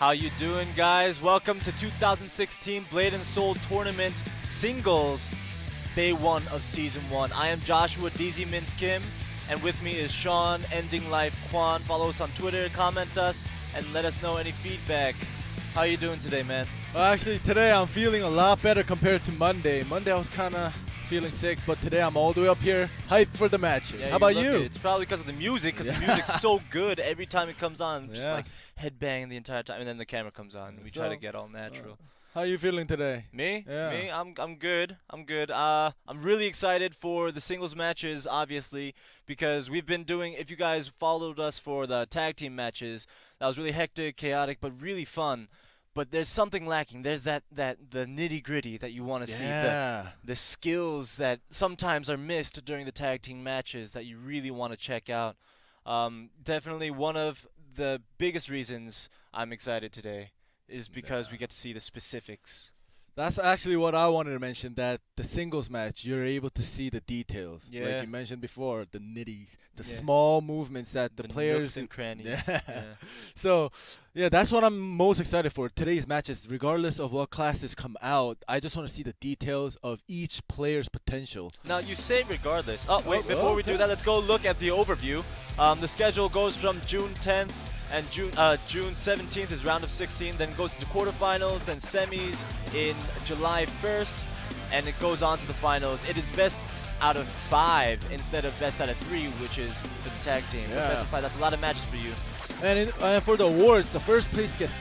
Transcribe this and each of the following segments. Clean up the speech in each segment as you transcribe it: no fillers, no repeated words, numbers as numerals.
How you doing, guys? Welcome to 2016 Blade and Soul Tournament Singles, Day 1 of Season 1. I am Joshua DZ Mins Kim, and with me is Sean Ending Life Kwan. Follow us on Twitter, comment us, and let us know any feedback. How you doing today, man? Well, actually, today I'm feeling a lot better compared to Monday. Monday I was kind of feeling sick, but today I'm all the way up here, hyped for the matches. Yeah, How about you? It's probably because of the music, because the music's so good every time it comes on. Just like headbang the entire time, and then the camera comes on. We try to get all natural. How you feeling today? Me? Yeah. Me? I'm good. I'm good. I'm really excited for the singles matches, obviously, because we've been doing. If you guys followed us for the tag team matches, that was really hectic, chaotic, but really fun. But there's something lacking. There's the nitty-gritty that you want to see. The skills that sometimes are missed during the tag team matches that you really want to check out. Definitely one of the biggest reasons I'm excited today is because we get to see the specifics. That's actually what I wanted to mention, that the singles match, you're able to see the details. Yeah. Like you mentioned before, the nitties, the small movements that the players nooks and crannies. Yeah. So, yeah, that's what I'm most excited for. Today's matches, regardless of what classes come out, I just want to see the details of each player's potential. Now, you say regardless. Oh, wait, before we do that, let's go look at the overview. The schedule goes from June 10th. And June 17th is round of 16, then goes to quarterfinals, then semis in July 1st, and it goes on to the finals. It is best out of 5 instead of best out of 3, which is for the tag team. Yeah. Best of 5, that's a lot of matches for you. And for the awards, the first place gets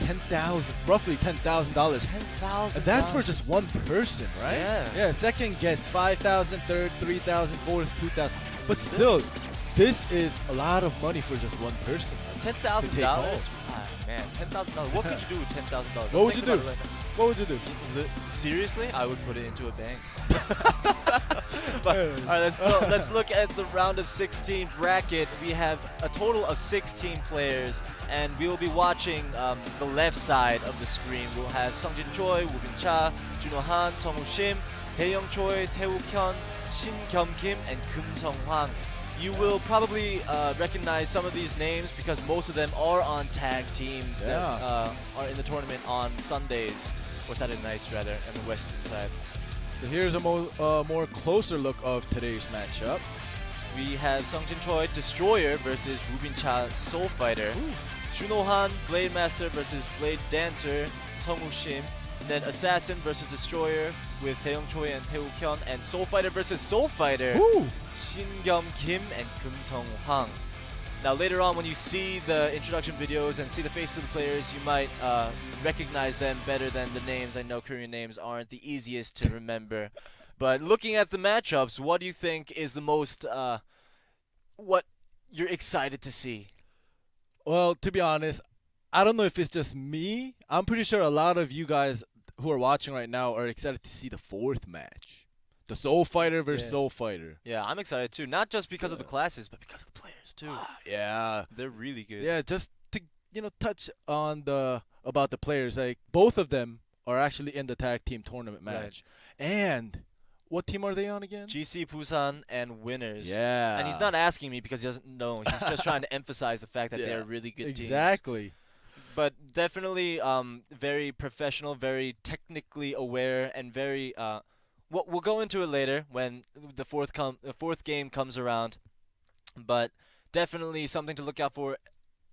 roughly $10,000. $10,000. And that's for just one person, right? Yeah. Yeah. Second gets $5,000, third $3,000, fourth $2,000. But still, this is a lot of money for just one person. $10,000? Man, $10,000. What could you do with $10,000? What would you do? What would you do? Seriously? I would put it into a bank. But, all right, let's look at the round of 16 bracket. We have a total of 16 players, and we will be watching the left side of the screen. We'll have Sungjin Choi, Woo Bin Cha, Junho Han, Sungwoo Shim, Taeyoung Choi, Tae-woo Hyun, Shin Kyum Kim, and Kim Sung Hwang. You will probably recognize some of these names because most of them are on tag teams that are in the tournament on Sundays, or Saturday nights rather, on the western side. So here's a more closer look of today's matchup. We have Sungjin Choi, Destroyer versus Woo Bin Cha, Soul Fighter. Junho Han, Blade Master versus Blade Dancer, Sungwoo Shim. And then Assassin versus Destroyer with Taeyoung Choi and Tae-woo Hyun. And Soul Fighter versus Soul Fighter. Shin Kyum Kim and Kim Sung Hwang. Now later on, when you see the introduction videos and see the faces of the players, you might recognize them better than the names. I know Korean names aren't the easiest to remember. But looking at the matchups, what do you think is the most, what you're excited to see? Well, to be honest, I don't know if it's just me. I'm pretty sure a lot of you guys who are watching right now are excited to see the fourth match. The Soul Fighter versus Soul Fighter. Yeah, I'm excited too. Not just because of the classes, but because of the players too. Yeah. They're really good. Yeah, just to touch on about the players, like both of them are actually in the tag team tournament match. And what team are they on again? GC Busan and Winners. Yeah. And he's not asking me because he doesn't know. He's just trying to emphasize the fact that they're really good teams. Exactly. But definitely very professional, very technically aware, and very we'll go into it later when the fourth game comes around. But definitely something to look out for.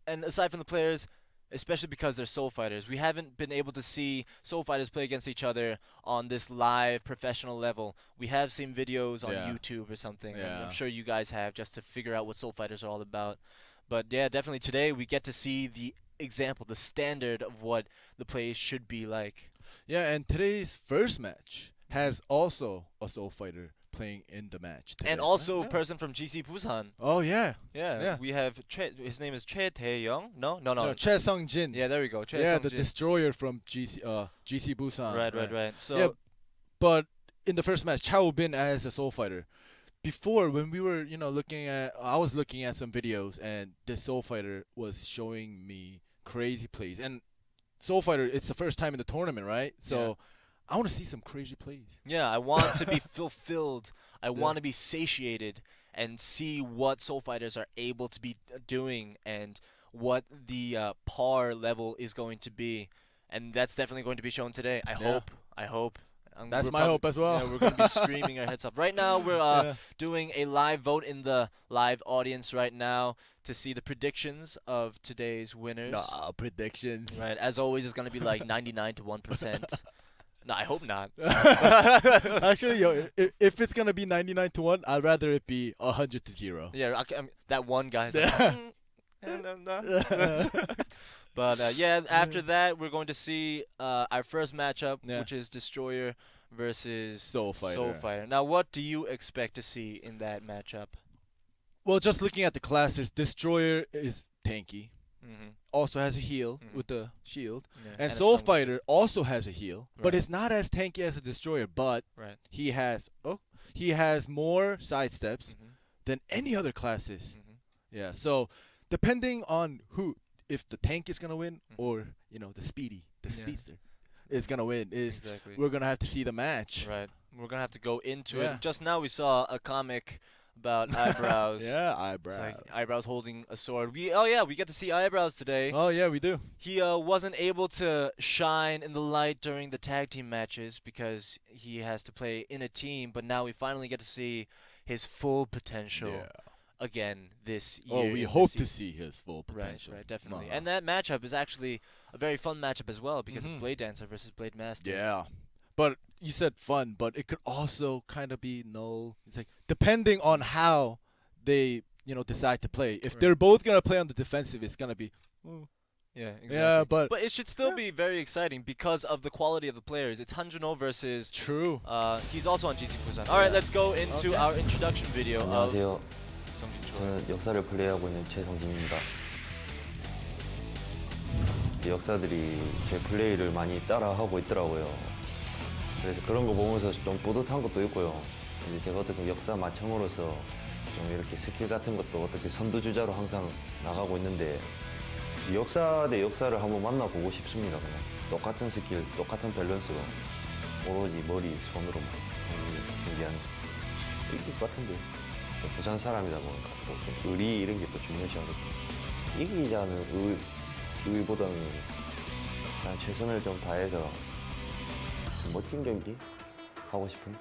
And aside from the players, especially because they're Soul Fighters, we haven't been able to see Soul Fighters play against each other on this live professional level. We have seen videos on YouTube or something. Yeah. I'm sure you guys have, just to figure out what Soul Fighters are all about. But yeah, definitely today we get to see the example, the standard of what the plays should be like. Yeah, and today's first match has also a Soul Fighter playing in the match today. And also a person from GC Busan. Oh, yeah. Yeah. We have his name is Choi Tae-young. No. Choi Sung-jin. Yeah, there we go. Yeah, the Destroyer from GC Busan. Right. So yeah, but in the first match, Cha Woo-bin as a Soul Fighter. Before, when we were, I was looking at some videos, and this Soul Fighter was showing me crazy plays. And Soul Fighter, it's the first time in the tournament, right? So I want to see some crazy plays. Yeah, I want to be fulfilled. I want to be satiated and see what Soul Fighters are able to be doing and what the par level is going to be, and that's definitely going to be shown today. I hope. I hope. That's We're my hope as well. We're going to be screaming our heads off. Right now, we're Yeah. doing a live vote in the live audience right now to see the predictions of today's winners. No, predictions. Right, as always, it's going to be like 99 to 1%. No, I hope not. Actually, yo, if it's gonna be 99 to 1, I'd rather it be 100 to 0. Yeah, I mean, that one guy's like, but yeah, after that, we're going to see our first matchup, Yeah. which is Destroyer versus Soul Fighter. Now, what do you expect to see in that matchup? Well, just looking at the classes, Destroyer is tanky. Mm-hmm. Also has a heal with the shield. Yeah. And a Soul strong- Fighter also has a heal, but Right. it's not as tanky as a Destroyer. But Right. he has more side steps Mm-hmm. than any other classes. Mm-hmm. Yeah. So depending on if the tank is gonna win Mhm. or the Yeah. speedster is gonna win, Exactly. we're gonna have to see the match. Right. We're gonna have to go into Yeah. it. Just now, we saw a comic about eyebrows. Yeah, It's eyebrows. like eyebrows holding a sword. We get to see eyebrows today. Oh yeah, we do. He wasn't able to shine in the light during the tag team matches because he has to play in a team, but now we finally get to see his full potential again this year. Oh, in we this hope to season. see his full potential. Right, definitely. Uh-huh. And that matchup is actually a very fun matchup as well because Mhm. it's Blade Dancer versus Blade Master. Yeah. But you said fun, but it could also kind of be null. It's like depending on how they, decide to play. If Right. they're both gonna play on the defensive, it's gonna be. Yeah, exactly. Yeah, but it should still be very exciting because of the quality of the players. It's Hanjuno versus true. he's also on GC Busan. All right, Yeah. let's go into Okay. our introduction video of 안녕하세요. Sungjin Choi. 저는 역사를 플레이하고 있는 최성진입니다. 역사들이 제 플레이를 많이 따라하고 있더라고요. 그래서 그런 거 보면서 좀 뿌듯한 것도 있고요. 이제 제가 어떻게 역사 마청으로서 좀 이렇게 스킬 같은 것도 어떻게 선두주자로 항상 나가고 있는데 역사 대 역사를 한번 만나보고 싶습니다. 그냥 똑같은 스킬, 똑같은 밸런스로 오로지 머리, 손으로만 경기하는 이길 것 같은데 부산 사람이다 보니까 또좀 의리 이런 게 또 중요시하거든요. 이기자는 의보다는 그냥 최선을 좀 다해서 좀 멋진 경기 하고 싶은.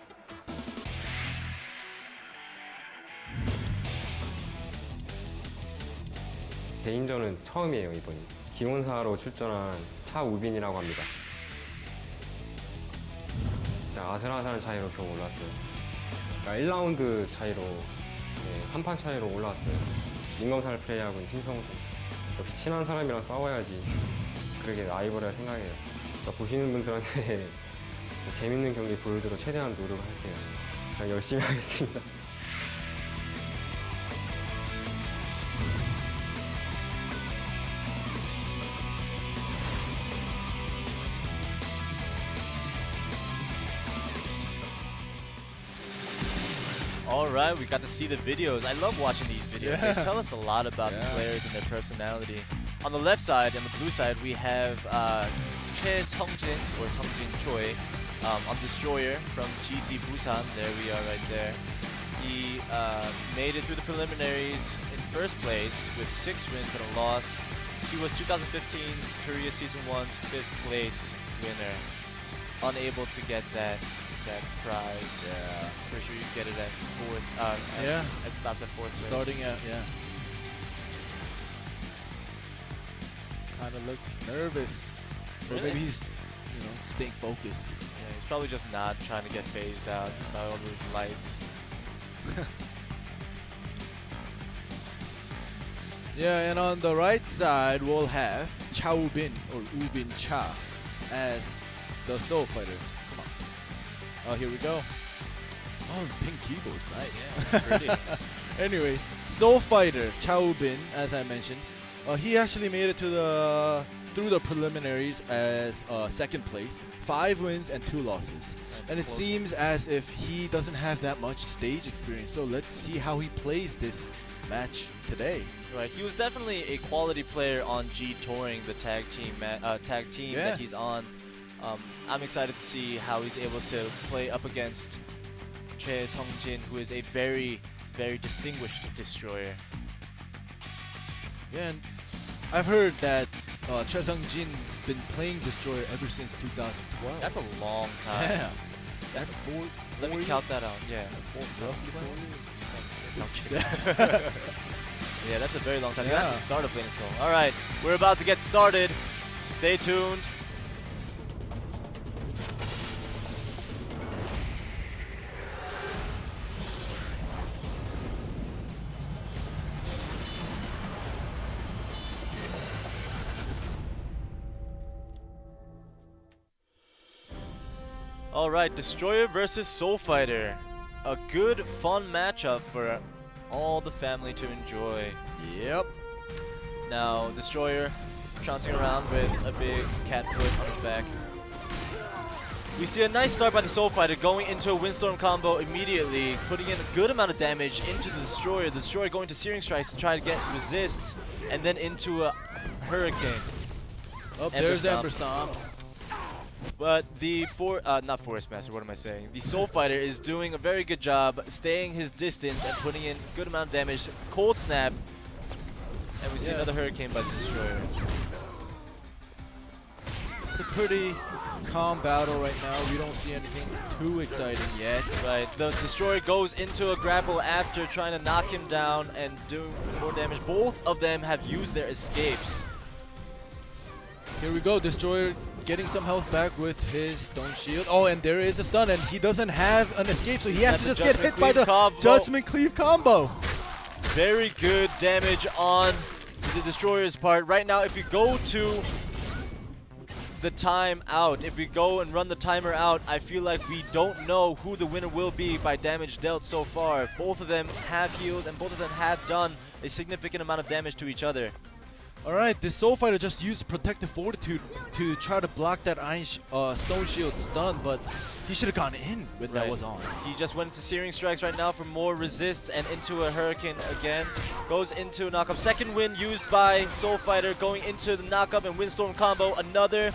개인전은 처음이에요, 이번이. 기원사로 출전한 차우빈이라고 합니다. 진짜 아슬아슬한 차이로 겨우 올라왔어요. 그러니까 1라운드 차이로, 한 판 차이로 올라왔어요. 민검사를 플레이하고 있는 심성우 선수. 역시 친한 사람이랑 싸워야지 그렇게 라이벌이라 생각해요. 그러니까 보시는 분들한테 재밌는 경기 보여드리러 최대한 노력을 할게요. 그냥 열심히 하겠습니다. All right, we got to see the videos. I love watching these videos. They Yeah. tell us a lot about the Yeah. players and their personality. On the left side and the blue side, we have Choi Sungjin or Sungjin Choi on Destroyer from GC Busan. There we are right there. He made it through the preliminaries in first place with 6 wins and a loss. He was 2015's Korea Season 1's 5th place winner. Unable to get that prize. Yeah. Pretty sure you get it at 4th. Yeah. It stops at 4th place. Starting at kind of looks nervous, or Really? maybe he's staying focused. Yeah, he's probably just not trying to get phased out by all those lights. Yeah, and on the right side we'll have Chaubin or Ubin Cha as the Soul Fighter. Come on. Oh, here we go. Oh, pink keyboard, nice. Yeah, pretty. Anyway, Soul Fighter Chaubin, as I mentioned, he actually made it to through the preliminaries as second place, 5 wins and 2 losses. That's And a it close seems as if he doesn't have that much stage experience. So let's see how he plays this match today. one. Right, he was definitely a quality player on G Touring, the tag team Yeah. that he's on. I'm excited to see how he's able to play up against Choi Sungjin, who is a very, very distinguished destroyer. Yeah, and I've heard that Choi Sung-jin's been playing Destroyer ever since 2012. That's a long time. yeah. That's four. Let me count that out. Yeah. Roughly 4 years. No, I'm kidding. Yeah, that's a very long time. That's the Yeah. start of playing song. All right, we're about to get started. Stay tuned. All right, Destroyer versus Soul Fighter. A good, fun matchup for all the family to enjoy. Yep. Now, Destroyer trouncing around with a big cat foot on his back. We see a nice start by the Soul Fighter going into a Windstorm combo immediately, putting in a good amount of damage into the Destroyer. The Destroyer going to Searing Strikes to try to get resists, and then into a Hurricane. Oh, Ember there's the Stomp. Ember Stomp. But the not Forest Master, what am I saying? The Soul Fighter is doing a very good job staying his distance and putting in a good amount of damage. Cold Snap, and we see another Hurricane by the Destroyer. It's a pretty calm battle right now. We don't see anything too exciting yet. Right, the Destroyer goes into a grapple after trying to knock him down and do more damage. Both of them have used their escapes. Here we go, Destroyer getting some health back with his Stone Shield. Oh, and there is a stun, and he doesn't have an escape, so he has to That's just the get hit Judgment by the Cleave combo. Judgment Cleave combo. Very good damage on the Destroyer's part. Right now, if you go to the time out, if we go and run the timer out, I feel like we don't know who the winner will be by damage dealt so far. Both of them have healed, and both of them have done a significant amount of damage to each other. Alright, this Soul Fighter just used Protective Fortitude to try to block that Stone Shield stun, but he should have gone in when that was on. He just went into Searing Strikes right now for more resists and into a Hurricane again. Goes into a knockup. Second win used by Soul Fighter, going into the knockup and Windstorm combo. Another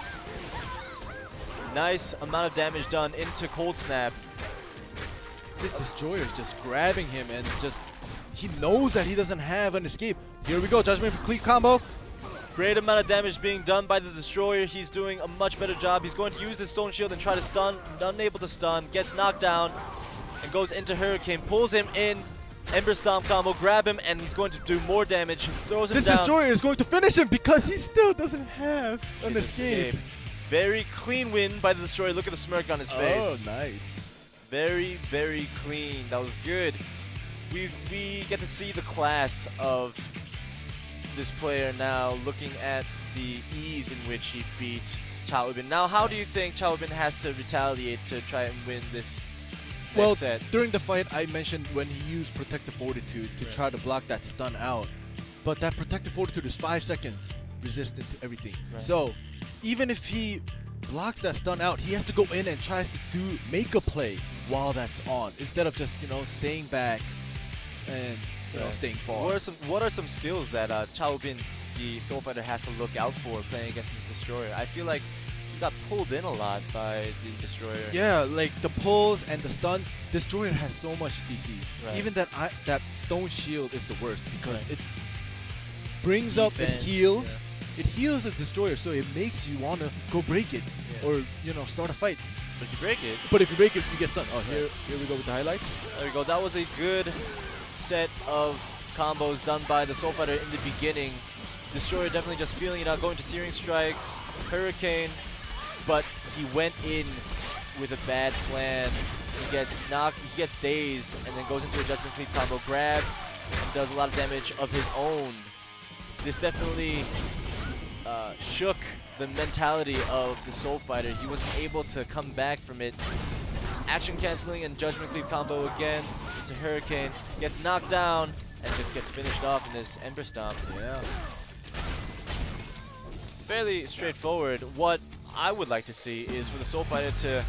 nice amount of damage done into Cold Snap. This Destroyer is just grabbing him and just, he knows that he doesn't have an escape. Here we go, Judgment Cleave combo. Great amount of damage being done by the Destroyer. He's doing a much better job. He's going to use the Stone Shield and try to stun. Unable to stun. Gets knocked down and goes into Hurricane. Pulls him in. Ember Stomp combo. Grab him and he's going to do more damage. Throws him This down. Destroyer is going to finish him because he still doesn't have an His escape. Very clean win by the Destroyer. Look at the smirk on his face. Oh, nice. Very, very clean. That was good. We get to see the class of this player now, looking at the ease in which he beat Chao Ubin. Now, how do you think Chao Ubin has to retaliate to try and win this next set? During the fight, I mentioned when he used Protective Fortitude to try to block that stun out. But that Protective Fortitude is 5 seconds resistant to everything. Right. So, even if he blocks that stun out, he has to go in and tries to make a play while that's on, instead of just, staying back and staying far. What are some skills that Chao Ubin, the Soul Fighter, has to look out for playing against this Destroyer? I feel like he got pulled in a lot by the Destroyer. Yeah, like the pulls and the stuns. Destroyer has so much CCs. Right. Even that Stone Shield is the worst because Right. it brings up and Defense, heals. yeah. It heals the Destroyer, so it makes you want to go break it Yeah. or start a fight. But if you break it, But if you break it, you get stunned. Oh, here we go with the highlights. there we go. That was a good set of combos done by the Soul Fighter in the beginning. Destroyer definitely just feeling it out, going to Searing Strikes, Hurricane, but he went in with a bad plan. He gets knocked, he gets dazed, and then goes into a Judgment Cleave combo grab and does a lot of damage of his own. This definitely shook the mentality of the Soul Fighter. He wasn't able to come back from it. Action canceling and Judgment Cleave combo again into Hurricane. Gets knocked down and just gets finished off in this Ember Stomp. Yeah. Fairly straightforward. What I would like to see is for the Soul Fighter to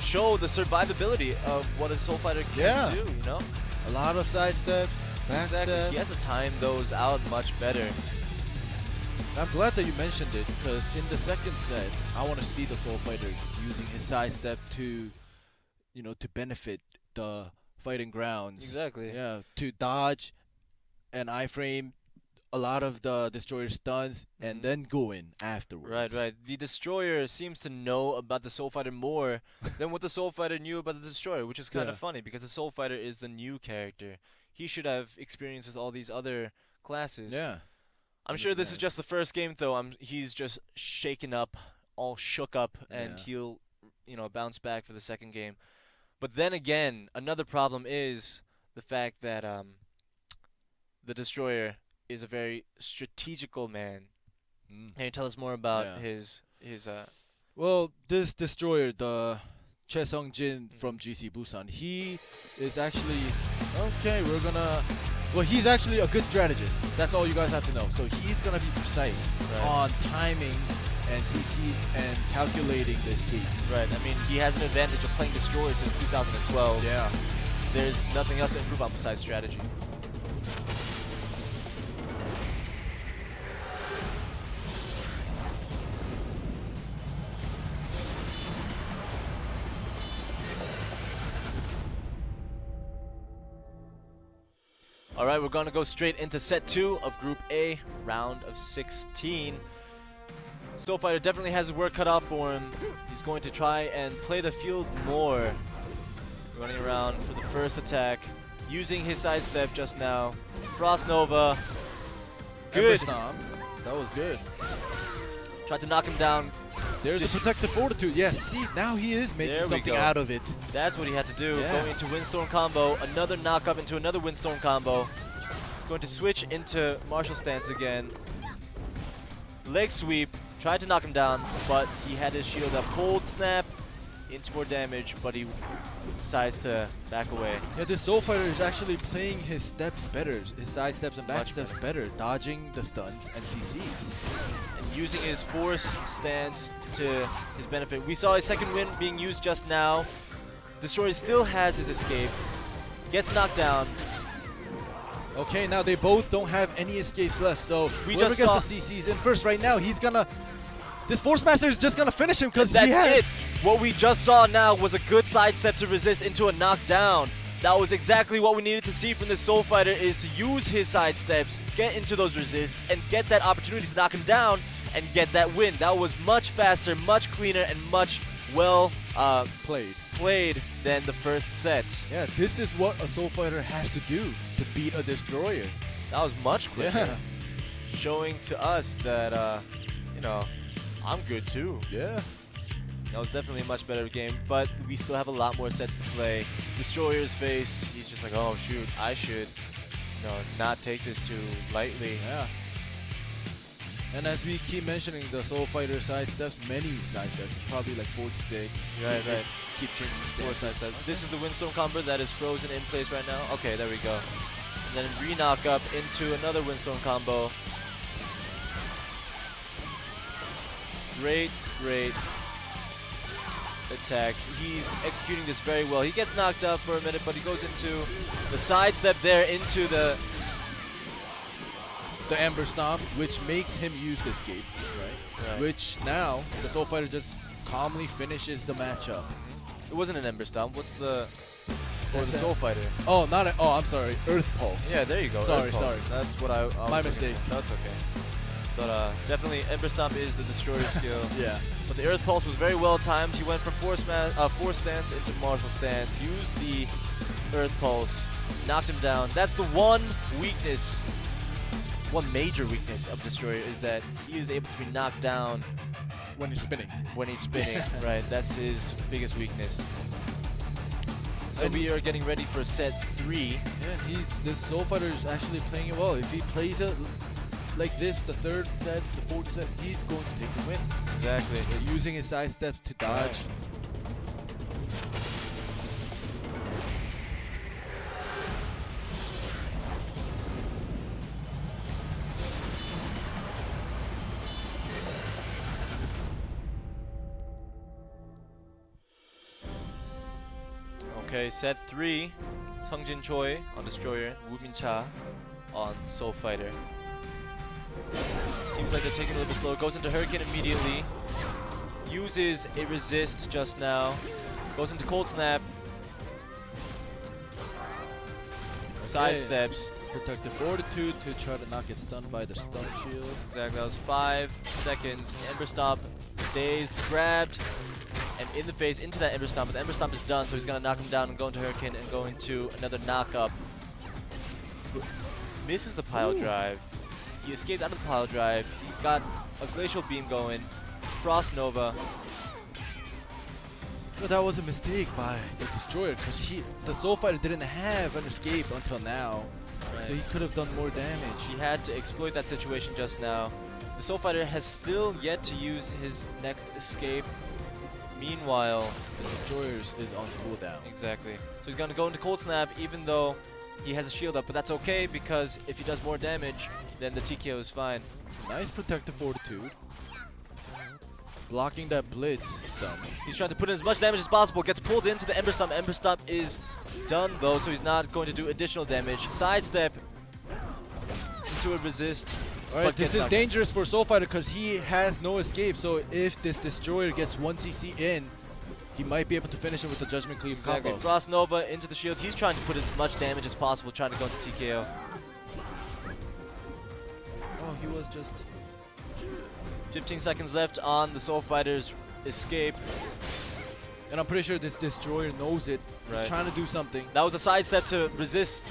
show the survivability of what a Soul Fighter can do, A lot of side steps, back Exactly. steps. He has to time those out much better. I'm glad that you mentioned it because in the second set, I want to see the Soul Fighter using his side step to, to benefit the fighting grounds. Exactly. Yeah, to dodge an iframe a lot of the Destroyer stuns and then go in afterwards. Right, right. The Destroyer seems to know about the Soul Fighter more than what the Soul Fighter knew about the Destroyer, which is kind of Yeah. funny because the Soul Fighter is the new character. He should have experience with all these other classes. Yeah. I'm sure this is Yeah. just the first game, though. He's just shaken up, all shook up, and Yeah. he'll, bounce back for the second game. But then again, another problem is the fact that the Destroyer is a very strategical man. Mm. Can you tell us more about Yeah. his Well, this Destroyer, the Choi Sung-jin from GC Busan, he is actually okay. Well, he's actually a good strategist. That's all you guys have to know. So he's gonna be precise Right. on timings and CCs and calculating the escapes. right? I mean, he has an advantage of playing Destroyer since 2012. Yeah. There's nothing else to improve on besides strategy. All right, we're going to go straight into set 2 of Group A, round of 16. Soul Fighter definitely has his work cut out for him. He's going to try and play the field more. Running around for the first attack, using his sidestep just now. Frost Nova. Good. Ember Stomp. That was good. Tried to knock him down. There's Just- the protective fortitude. Yes, see, now he is making There we something go. out of it. That's what he had to do. Yeah. Going into Windstorm combo. Another knock up into another Windstorm combo. He's going to switch into Martial stance again. Leg sweep. Tried to knock him down, but he had his shield up. Cold snap into more damage, but he decides to back away. Yeah, this Soul Fighter is actually playing his steps better, his side steps and back Much steps better, dodging the stuns and CCs. And using his force stance to his benefit. We saw his second win being used just now. Destroyer still has his escape. Gets knocked down. Okay, now they both don't have any escapes left, so We whoever just gets saw- the CCs in first right now, he's gonna... This Force Master is just gonna finish him because That's he has... it. What we just saw now was a good sidestep to resist into a knockdown. That was exactly what we needed to see from this Soul Fighter, is to use his sidesteps, get into those resists, and get that opportunity to knock him down and get that win. That was much faster, much cleaner, and much well played than the first set. Yeah, this is what a Soul Fighter has to do to beat a Destroyer. That was much quicker. Yeah. Showing to us that, I'm good too. Yeah. That was definitely a much better game, but we still have a lot more sets to play. Destroyer's face, he's just like, oh shoot, I should, not take this too lightly. Yeah. And as we keep mentioning the Soul Fighter side steps, many side steps, probably like 46. Right, They right. Keep changing Four stances. side steps. This is the Windstorm combo that is frozen in place right now. Okay, there we go. And then re-knock up into another Windstorm combo. Great attacks. He's executing this very well. He gets knocked up for a minute, but he goes into the sidestep there into the... The Ember Stomp, which makes him use the escape, right? Which now the Soul Fighter just calmly finishes the matchup. It wasn't an Ember Stomp. What's the... For What's the that? Soul Fighter. Oh, not a, oh, I'm sorry, Earth Pulse. Yeah, there you go. Sorry, Earth Pulse. sorry. That's what I was My looking mistake. at. That's okay. But definitely Ember Stomp is the destroyer skill. Yeah. But the Earth Pulse was very well timed. He went from force stance into martial stance. Used the Earth Pulse, knocked him down. That's the one weakness, one major weakness of Destroyer, is that he is able to be knocked down When he's spinning. when he's spinning. Right, that's his biggest weakness. So And- we are getting ready for set 3. Yeah, this Soul Fighter is actually playing it well. If he plays it like this, the third set, the fourth set, he's going to take the win. Exactly. Using his side steps to dodge. Right. Okay, set 3. Sungjin Choi on Destroyer, Woo Min-cha on Soul Fighter. Seems like they're taking a little bit slower. Goes into Hurricane immediately. Uses a resist just now. Goes into Cold Snap. Side steps. Protective fortitude to try to not get stunned by the stun shield. Exactly, that was 5 seconds. Ember Stomp, dazed, grabbed, and in the face into that Ember Stomp. But the Ember Stomp is done, so he's going to knock him down and go into Hurricane and go into another knock-up. Misses the pile drive. He escaped out of the pile drive. He got a Glacial Beam going. Frost Nova. But that was a mistake by the Destroyer because the Soul Fighter didn't have an escape until now. Right. So he could have done more damage. He had to exploit that situation just now. The Soul Fighter has still yet to use his next escape. Meanwhile, The Destroyer is on cooldown. exactly. So he's going to go into Cold Snap even though he has a shield up, but that's okay because if he does more damage, then the TKO is fine. Nice protective fortitude. Blocking that blitz stun. He's trying to put in as much damage as possible. Gets pulled into the Ember Stomp. Ember Stomp is done though, so he's not going to do additional damage. Sidestep into a resist. Alright, but this gets is knocked. dangerous for Soul Fighter because he has no escape. So if this Destroyer gets 1 CC in, he might be able to finish him with the Judgment Cleave Exactly. combo. Frost Nova into the shield. He's trying to put as much damage as possible, trying to go into TKO. Oh, he was just... 15 seconds left on the Soul Fighter's escape. And I'm pretty sure this Destroyer knows it. Right. He's trying to do something. That was a sidestep to resist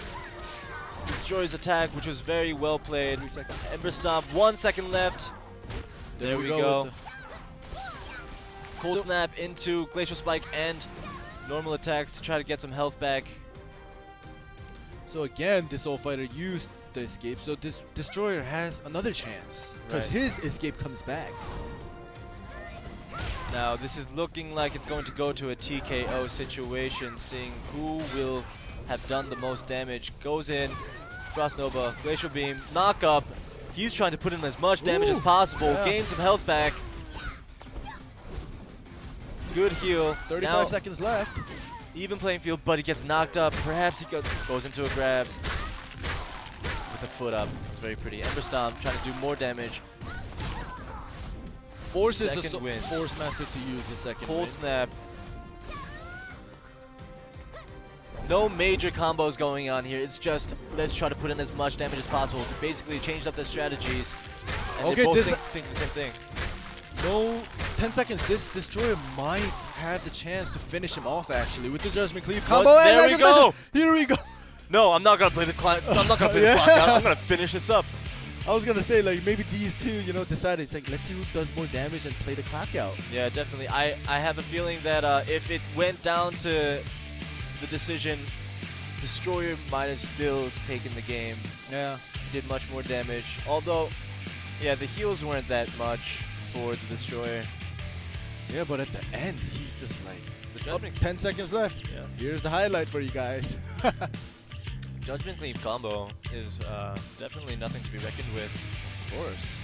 the Destroyer's attack, which was very well played. 3 seconds. Ember Stomp, 1 second left. There we go. with Cold So- Snap into Glacial Spike and normal attacks to try to get some health back. So again, this Soul Fighter used the escape. So this Destroyer has another chance. Because Right. his escape comes back. Now this is looking like it's going to go to a TKO situation, seeing who will have done the most damage. Goes in, Frost Nova, Glacial Beam, knock up. He's trying to put in as much damage as Ooh, possible, yeah. gain some health back. Good heal. 35 Now, seconds left. even playing field, but he gets knocked up. Perhaps he goes into a grab with a foot up. It's very pretty. Ember Stomp trying to do more damage. Forces Second the wind. Force Master to use his second Cold wind. Snap. No major combos going on here. It's just let's try to put in as much damage as possible. Basically changed up their strategies. And Okay, they both this- think the same thing. No, 10 seconds. This Destroyer might have the chance to finish him off actually with the Judgment Cleave combo. But and there like we I mentioned, go. Here we go. No, I'm not gonna play the clock. I'm not gonna play Yeah. the clock out. I'm gonna finish this up. I was gonna say like maybe these two, you know, decided it's like let's see who does more damage and play the clock out. Yeah, definitely. I have a feeling that if it went down to the decision, Destroyer might have still taken the game. Yeah. Did much more damage. Although, yeah, the heals weren't that much for the Destroyer. Yeah, but at the end, he's just like, The Judgment, 10 seconds left. yeah. Here's the highlight for you guys. Judgment Cleave combo is definitely nothing to be reckoned with. Of course.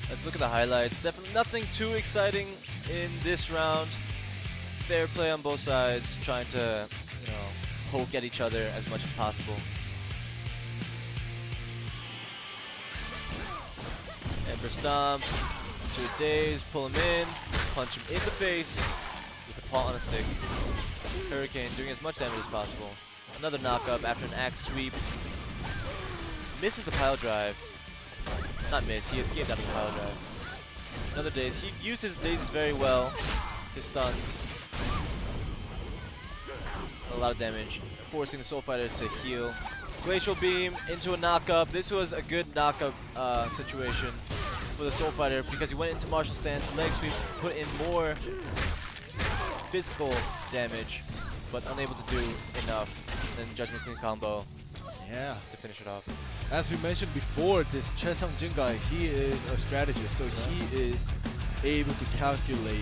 Let's look at the highlights. Definitely nothing too exciting in this round. Fair play on both sides, trying to, you know, poke at each other as much as possible. Ember Stomp to a daze, pull him in, punch him in the face with a paw on a stick. Hurricane doing as much damage as possible. Another knock-up after an axe sweep. Misses the pile drive. Not miss, he escaped out of the pile drive. Another daze. He used his dazes very well. His stuns. A lot of damage, forcing the Soul Fighter to heal. Glacial Beam into a knock-up. This was a good knock-up situation for the Soul Fighter because he went into martial stance, leg sweep, put in more physical damage, but unable to do enough. Then Judgment Cleave combo Yeah. to finish it off. As we mentioned before, this Choi Sung-jin guy, he is a strategist, so he is able to calculate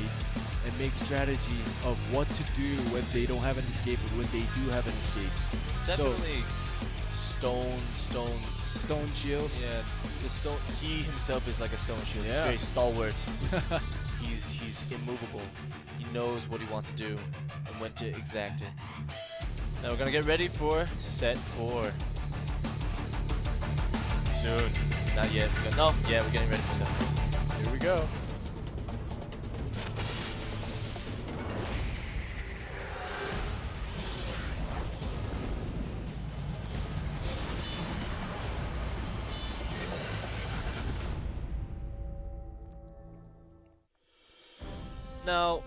and make strategies of what to do when they don't have an escape or when they do have an escape. Definitely stone. Stone shield. Yeah, the stone. He himself is like a stone shield. Yeah. He's very stalwart. He's immovable. He knows what he wants to do and when to exact it. Now we're gonna get ready for set 4. Soon. Not yet. No. Yeah, we're getting ready for set 4. Here we go. now,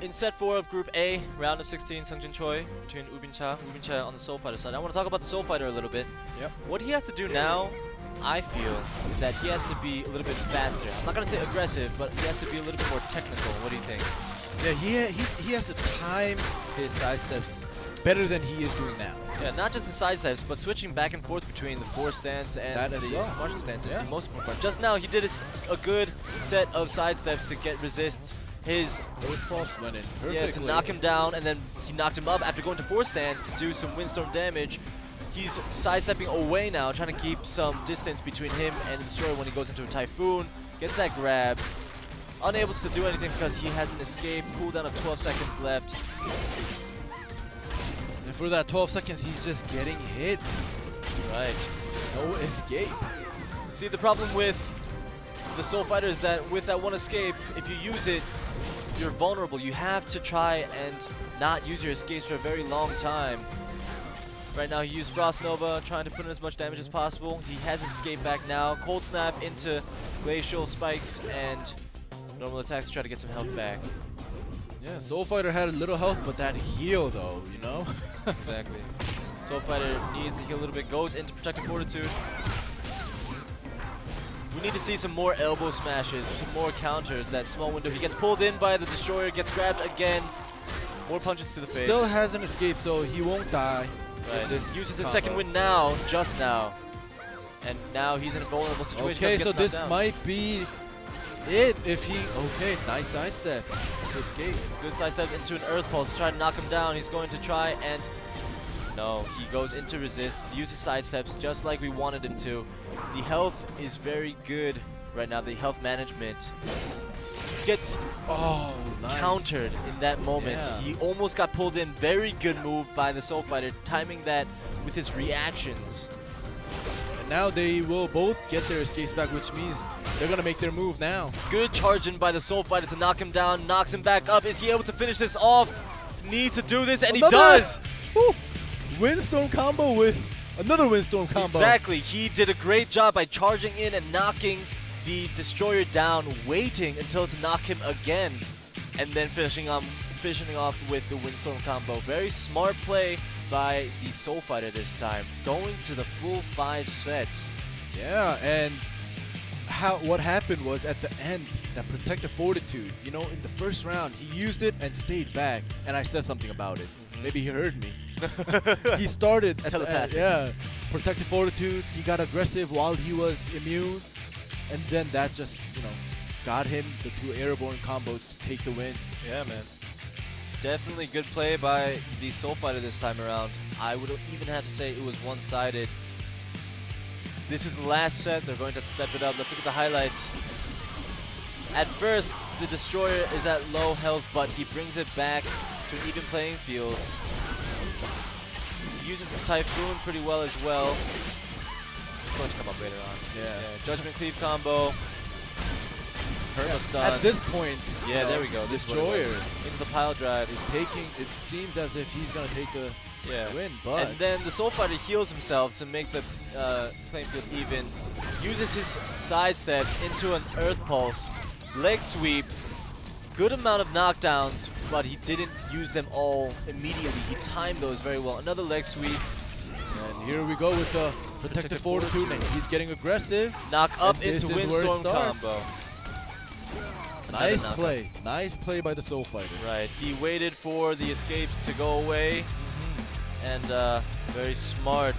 in set 4 of Group A, round of 16, Seungjin Choi between Ubin Cha on the Soul Fighter side. I want to talk about the Soul Fighter a little bit. Yep. What he has to do now, I feel, is that he has to be a little bit faster. I'm not going to say aggressive, but he has to be a little bit more technical. What do you think? Yeah, he has to time his side steps better than he is doing now. Yeah, not just the side steps, but switching back and forth between the force stance and That as the well. martial stance is Yeah. the most important part. Just now, he did a good set of side steps to get resists. His went in perfectly. Yeah, to knock him down, and then he knocked him up after going to force stance to do some windstorm damage. He's sidestepping away now, trying to keep some distance between him and the destroyer when he goes into a typhoon. Gets that grab. Unable to do anything because he has an escape. Cooldown of 12 seconds left. And for that 12 seconds, he's just getting hit. Right. No escape. See, the problem with the Soul Fighter is that with that one escape, if you use it, you're vulnerable. You have to try and not use your escapes for a very long time. Right now, he used Frost Nova, trying to put in as much damage as possible. He has his escape back now. Cold Snap into Glacial Spikes and normal attacks to try to get some health back. Yeah, Soul Fighter had a little health, but that heal though, you know? Exactly. Soul Fighter needs to heal a little bit, goes into Protective Fortitude. We need to see some more elbow smashes, some more counters. That small window. He gets pulled in by the destroyer, gets grabbed again. More punches to the face. Still hasn't escaped, so he won't die. Right. This Uses his combo. second win now, just now. And now he's in a vulnerable situation. Okay, because he so gets this knocked down. might be it if he... Okay, nice sidestep to escape. Good sidestep into an Earth Pulse, try to knock him down. He's going to try and... No, he goes into resists, uses sidesteps just like we wanted him to. The health is very good right now, the health management. Gets Oh, nice. countered in that moment. Yeah. He almost got pulled in. Very good move by the Soul Fighter, timing that with his reactions. And now they will both get their escapes back, which means they're going to make their move now. Good charging by the Soul Fighter to knock him down, knocks him back up. Is he able to finish this off? Needs to do this, and he does! Woo. Windstorm combo with another Windstorm combo. Exactly. He did a great job by charging in and knocking the destroyer down, waiting until to knock him again, and then finishing off with the Windstorm combo. Very smart play by the Soul Fighter this time, going to the full 5 sets. Yeah, and what happened was at the end, that Protective Fortitude, you know, in the first round, he used it and stayed back, and I said something about it. Maybe he heard me. He started at the end, Telepathic. yeah, Protective Fortitude. He got aggressive while he was immune, and then that just, you know, got him the 2 airborne combos to take the win. Yeah, man. Definitely good play by the Soul Fighter this time around. I would even have to say it was one-sided. This is the last set. They're going to step it up. Let's look at the highlights. At first, the destroyer is at low health, but he brings it back to an even playing field. He uses his Typhoon pretty well as well. It's going to come up later on. Yeah. Judgment Cleave combo. Perma stun. At this point, you Yeah, know, there we go. This is what it destroyer was. Into the pile drive. is taking. It seems as if he's gonna take the win, but And then the Soul Fighter heals himself to make the playing field even. Uses his side steps into an Earth Pulse. Leg sweep. Good amount of knockdowns, but he didn't use them all immediately. He timed those very well. Another leg sweep. and here we go with the Protective Fortitude, and he's getting aggressive. Knock up And this into is where it Windstorm starts. combo. Nice Another play. Nice play by the Soul Fighter. Right. He waited for the escapes to go away. And very smart,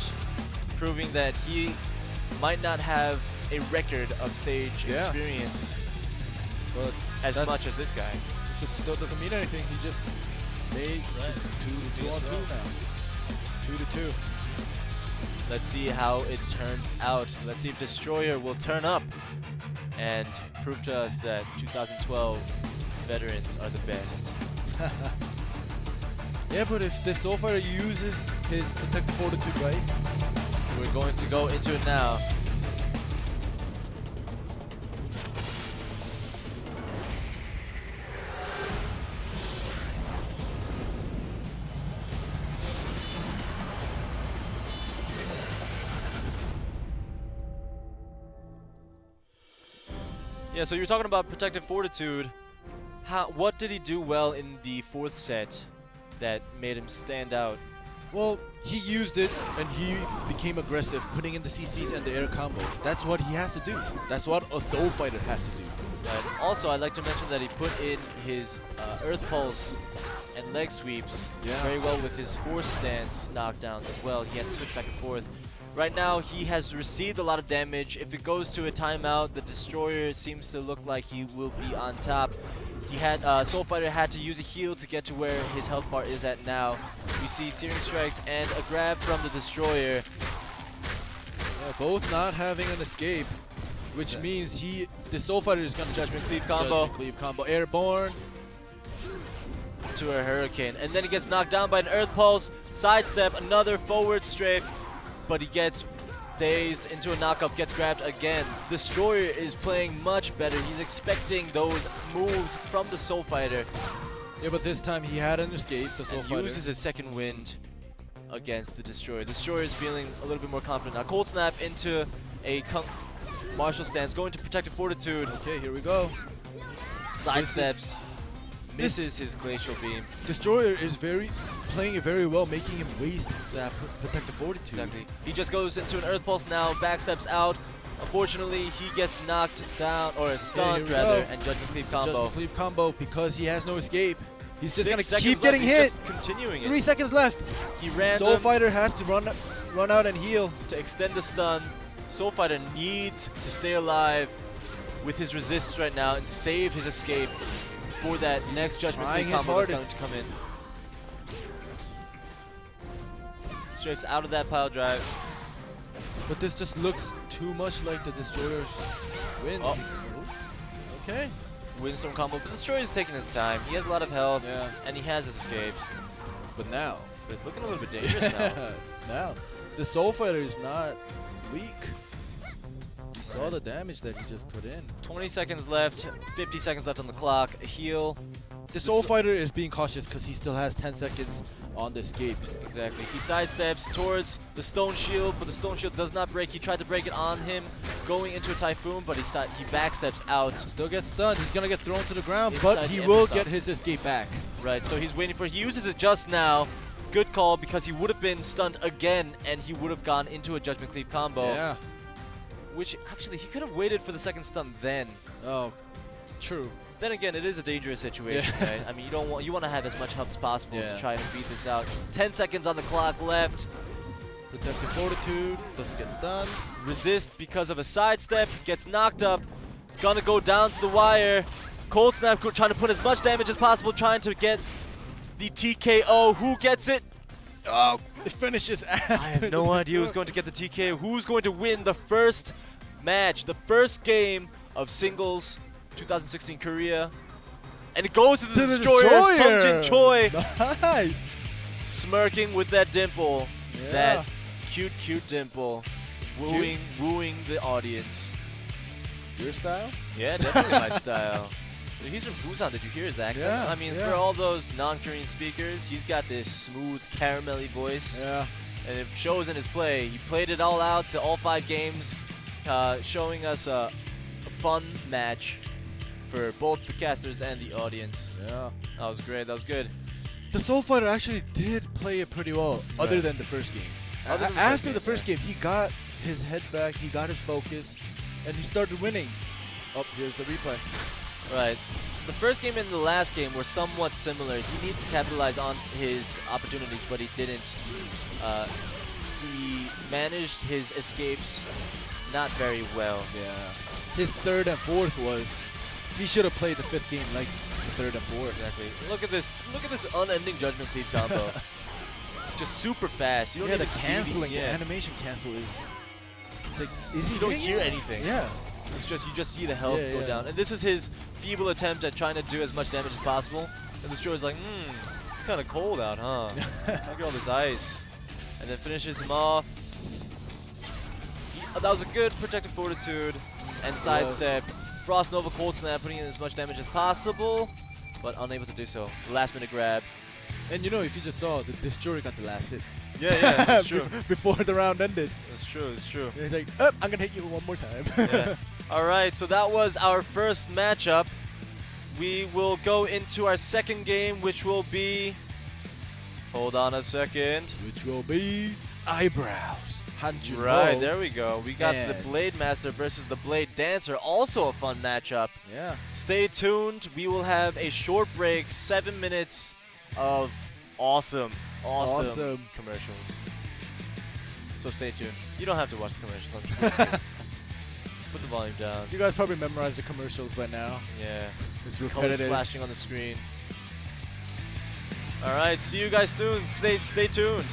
proving that he might not have a record of stage Yeah. experience But as that much as this guy. just still doesn't mean anything. He just made Right. two on two now. 2-2. Let's see how it turns out. Let's see if Destroyer will turn up and prove to us that 2012 veterans are the best. Yeah, but if the Soul Fighter uses his Protective Fortitude right, We're going to go into it now. Yeah, so you were talking about Protective Fortitude. What did he do well in the 4th set that made him stand out? Well, he used it and he became aggressive, putting in the CCs and the air combo. That's what he has to do. That's what a Soul Fighter has to do. Right. Also, I'd like to mention that he put in his Earth Pulse and leg sweeps very well with his force stance knockdowns as well. He had to switch back and forth. Right now, he has received a lot of damage. If it goes to a timeout, the Destroyer seems to look like he will be on top. He had Soul Fighter had to use a heal to get to where his health bar is at now. We see Searing Strikes and a grab from the Destroyer. Yeah, both not having an escape, which means the Soul Fighter is gonna Judgment Cleave combo. Judgment Cleave combo, airborne. To a Hurricane. And then he gets knocked down by an Earth Pulse. Sidestep, another forward strafe. But he gets dazed into a knockup, gets grabbed again. Destroyer is playing much better. He's expecting those moves from the Soul Fighter. Yeah, but this time he had an escape, the Soul And Fighter. uses his second wind against the Destroyer. Destroyer is feeling a little bit more confident now. Cold Snap into a martial stance, going to Protective Fortitude. Okay, here we go. Sidesteps, misses his Glacial Beam. Destroyer is playing it very well, making him waste that Protective Fortitude. Exactly. He just goes into an Earth Pulse now, backsteps out. Unfortunately, he gets knocked down, or stunned here we rather, go. and Judgment Cleave combo. Judgment Cleave combo because he has no escape. He's just 6 gonna seconds keep left, getting he's hit. just continuing 3 it. seconds left. He ran Soul Fighter has to run out and heal. to extend the stun. Soul Fighter needs to stay alive with his resistance right now and save his escape for that next Judgment trying Cleave his combo that's going hardest. to come in. Strafes out of that pile drive. But this just looks too much like the Destroyer's win. Oh. Okay. Windstorm combo, but the Destroyer's taking his time. He has a lot of health, Yeah. and he has his escapes. But now. But it's looking a little bit dangerous now. Now. The Soul Fighter is not weak. You saw the damage that he just put in. 20 seconds left, 50 seconds left on the clock. A heal. The Soul Fighter is being cautious because he still has 10 seconds on the escape. Exactly. He sidesteps towards the Stone Shield, but the Stone Shield does not break. He tried to break it on him, going into a Typhoon, but he backsteps out. Still gets stunned. He's going to get thrown to the ground, Inside but he the will Ember get Stop. his escape back. Right, so he's waiting for it. He uses it just now. Good call, because he would have been stunned again, and he would have gone into a Judgment Cleave combo. Yeah. Which, actually, he could have waited for the second stun then. Oh, true. Then again, it is a dangerous situation, Yeah. right? I mean, you want to have as much health as possible Yeah. to try and beat this out. 10 seconds on the clock left. Protective Fortitude, doesn't get stunned. Resist because of a sidestep, gets knocked up. It's gonna go down to the wire. Cold Snap trying to put as much damage as possible, trying to get the TKO. Who gets it? Oh, it finishes after. I have no idea who's going to get the TKO. Who's going to win the first match, the first game of singles 2016 Korea? And it goes to the Destroyer, Sungjin Choi, Nice. smirking with that dimple. Yeah. That cute dimple. Wooing the audience. Your style? Yeah, definitely my style. He's from Busan. Did you hear his accent? Yeah, I mean, yeah. for all those non-Korean speakers, he's got this smooth, caramelly voice. Yeah. And it shows in his play. He played it all out to all 5 games, showing us a fun match for both the casters and the audience. Yeah. That was great. That was good. The Soul Fighter actually did play it pretty well, other Right. than the first game. Other than the After first game, the first game, he got his head back, he got his focus, and he started winning. Oh, here's the replay. Right. The first game and the last game were somewhat similar. He needs to capitalize on his opportunities, but he didn't. He managed his escapes not very well. Yeah. His third and fourth was, he should have played the fifth game like the third and fourth. Exactly. Look at this unending Judgment Cleave combo. It's just super fast. You don't Yeah, the even see canceling, the yeah. animation cancel is, it's like, is he You don't hitting hear it? anything. Yeah. It's just you just see the health Yeah, go yeah. down. And this is his feeble attempt at trying to do as much damage as possible. And the Destroyer's like, it's kind of cold out, huh? Look at all this ice. And then finishes him off. That was a good Protective Fortitude and sidestep. Frost Nova Cold Snap, putting in as much damage as possible, but unable to do so. Last minute grab. And you know, if you just saw, the Destroyer got the last hit. Yeah, that's true. Before the round ended. That's true, it's true. And he's like, oh, I'm going to hit you one more time. Yeah. All right, so that was our first matchup. we will go into our second game, which will be. Hold on a second. Which will be eyebrows. Hanjun Right, Ho. there we go. We got the And- Blade Master versus the Blade Dancer. Also a fun matchup. Yeah. Stay tuned. We will have a short break, 7 minutes of awesome commercials. So stay tuned. You don't have to watch the commercials. I'm just kidding. Put the volume down. You guys probably memorized the commercials by now. Yeah. It's Colors repetitive. flashing on the screen. All right. See you guys soon. Stay tuned.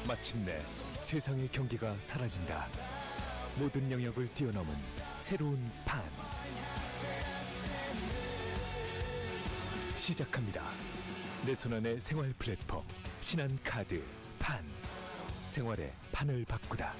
마침내 세상의 경계가 사라진다. 모든 영역을 뛰어넘은 새로운 판 시작합니다. 내 손안의 생활 플랫폼 신한 카드 판 생활의 판을 바꾸다.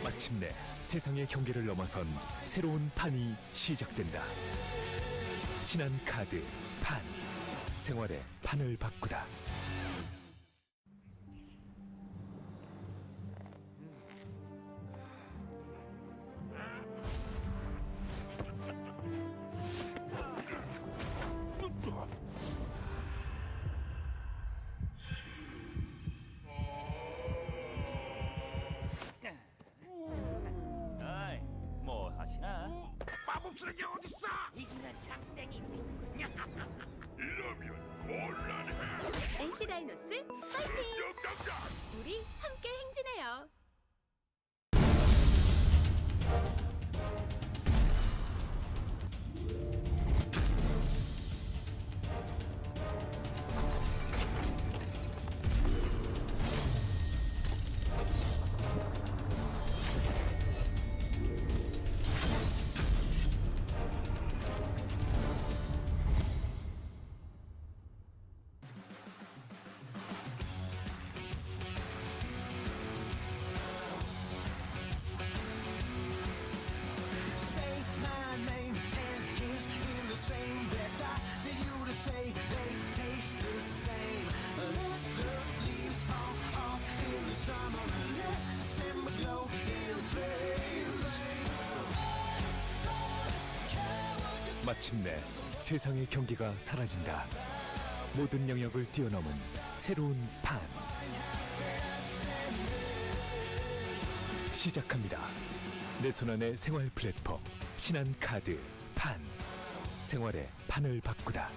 마침내 세상의 경계를 넘어선 새로운 판이 시작된다. 신한 카드 판 생활의 판을 바꾸다. 그게 어딨어? 이기는 장땡이지. 이러면 곤란해. NC 다이노스 파이팅! 우리 함께 행진해요. Say my name and his in the same breath. I dare you to say they taste the same. Let the leaves fall off in the summer. Let December glow in flames. 마침내 세상의 경계가 사라진다. 모든 영역을 뛰어넘은 새로운 판 시작합니다. 내 손안의 생활 플랫폼 신한 카드 판 생활의 판을 바꾸다.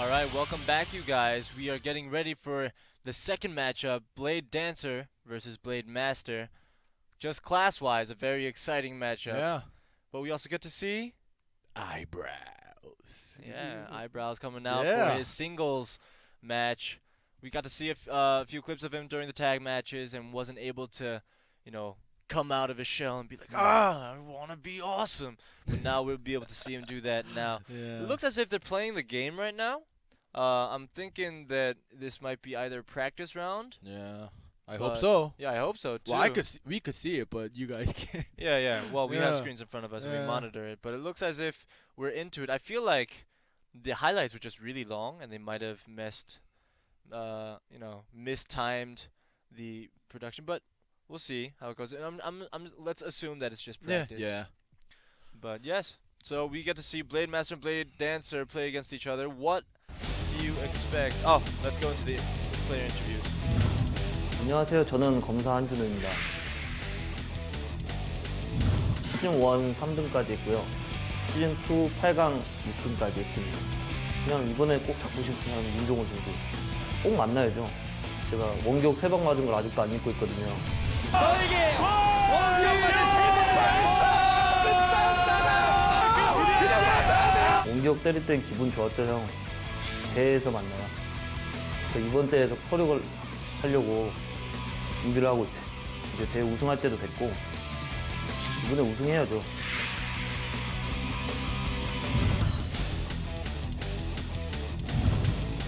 All right, welcome back, you guys. We are getting ready for the second matchup, Blade Dancer versus Blade Master. Just class-wise, a very exciting matchup. Yeah. But we also get to see Eyebrows. Yeah, Eyebrows coming out Yeah. for his singles match. We got to see a few clips of him during the tag matches and wasn't able to, come out of his shell and be like, I want to be awesome. But now we'll be able to see him do that now. Yeah. It looks as if they're playing the game right now. I'm thinking that this might be either practice round. Yeah. I hope But- so. Yeah, I hope so too. Well, we could see it, but you guys can't. Yeah. Well, we have Yeah. screens in front of us and Yeah. we monitor it, but it looks as if we're into it. I feel like the highlights were just really long and they might have mistimed the production, but we'll see how it goes. Let's assume that it's just practice. Yeah. But yes, so we get to see Blade Master and Blade Dancer play against each other. What do you expect? Oh, let's go into the player interviews. 안녕하세요. 저는 검사 한준호입니다. 시즌 1 3등까지 했고요. 시즌 2 8강 6등까지 했습니다. 그냥 이번에 꼭 잡고 싶으면 윤종호 선수 꼭 만나야죠. 제가 원격 3방 맞은 걸 아직도 안 잊고 있거든요. 원격 때릴 땐 기분 좋았죠, 형. 대회에서 만나요. 이번 대회에서 포력을 하려고 준비를 하고 있어요. 이제 대회 우승할 때도 됐고 이번에 우승해야죠.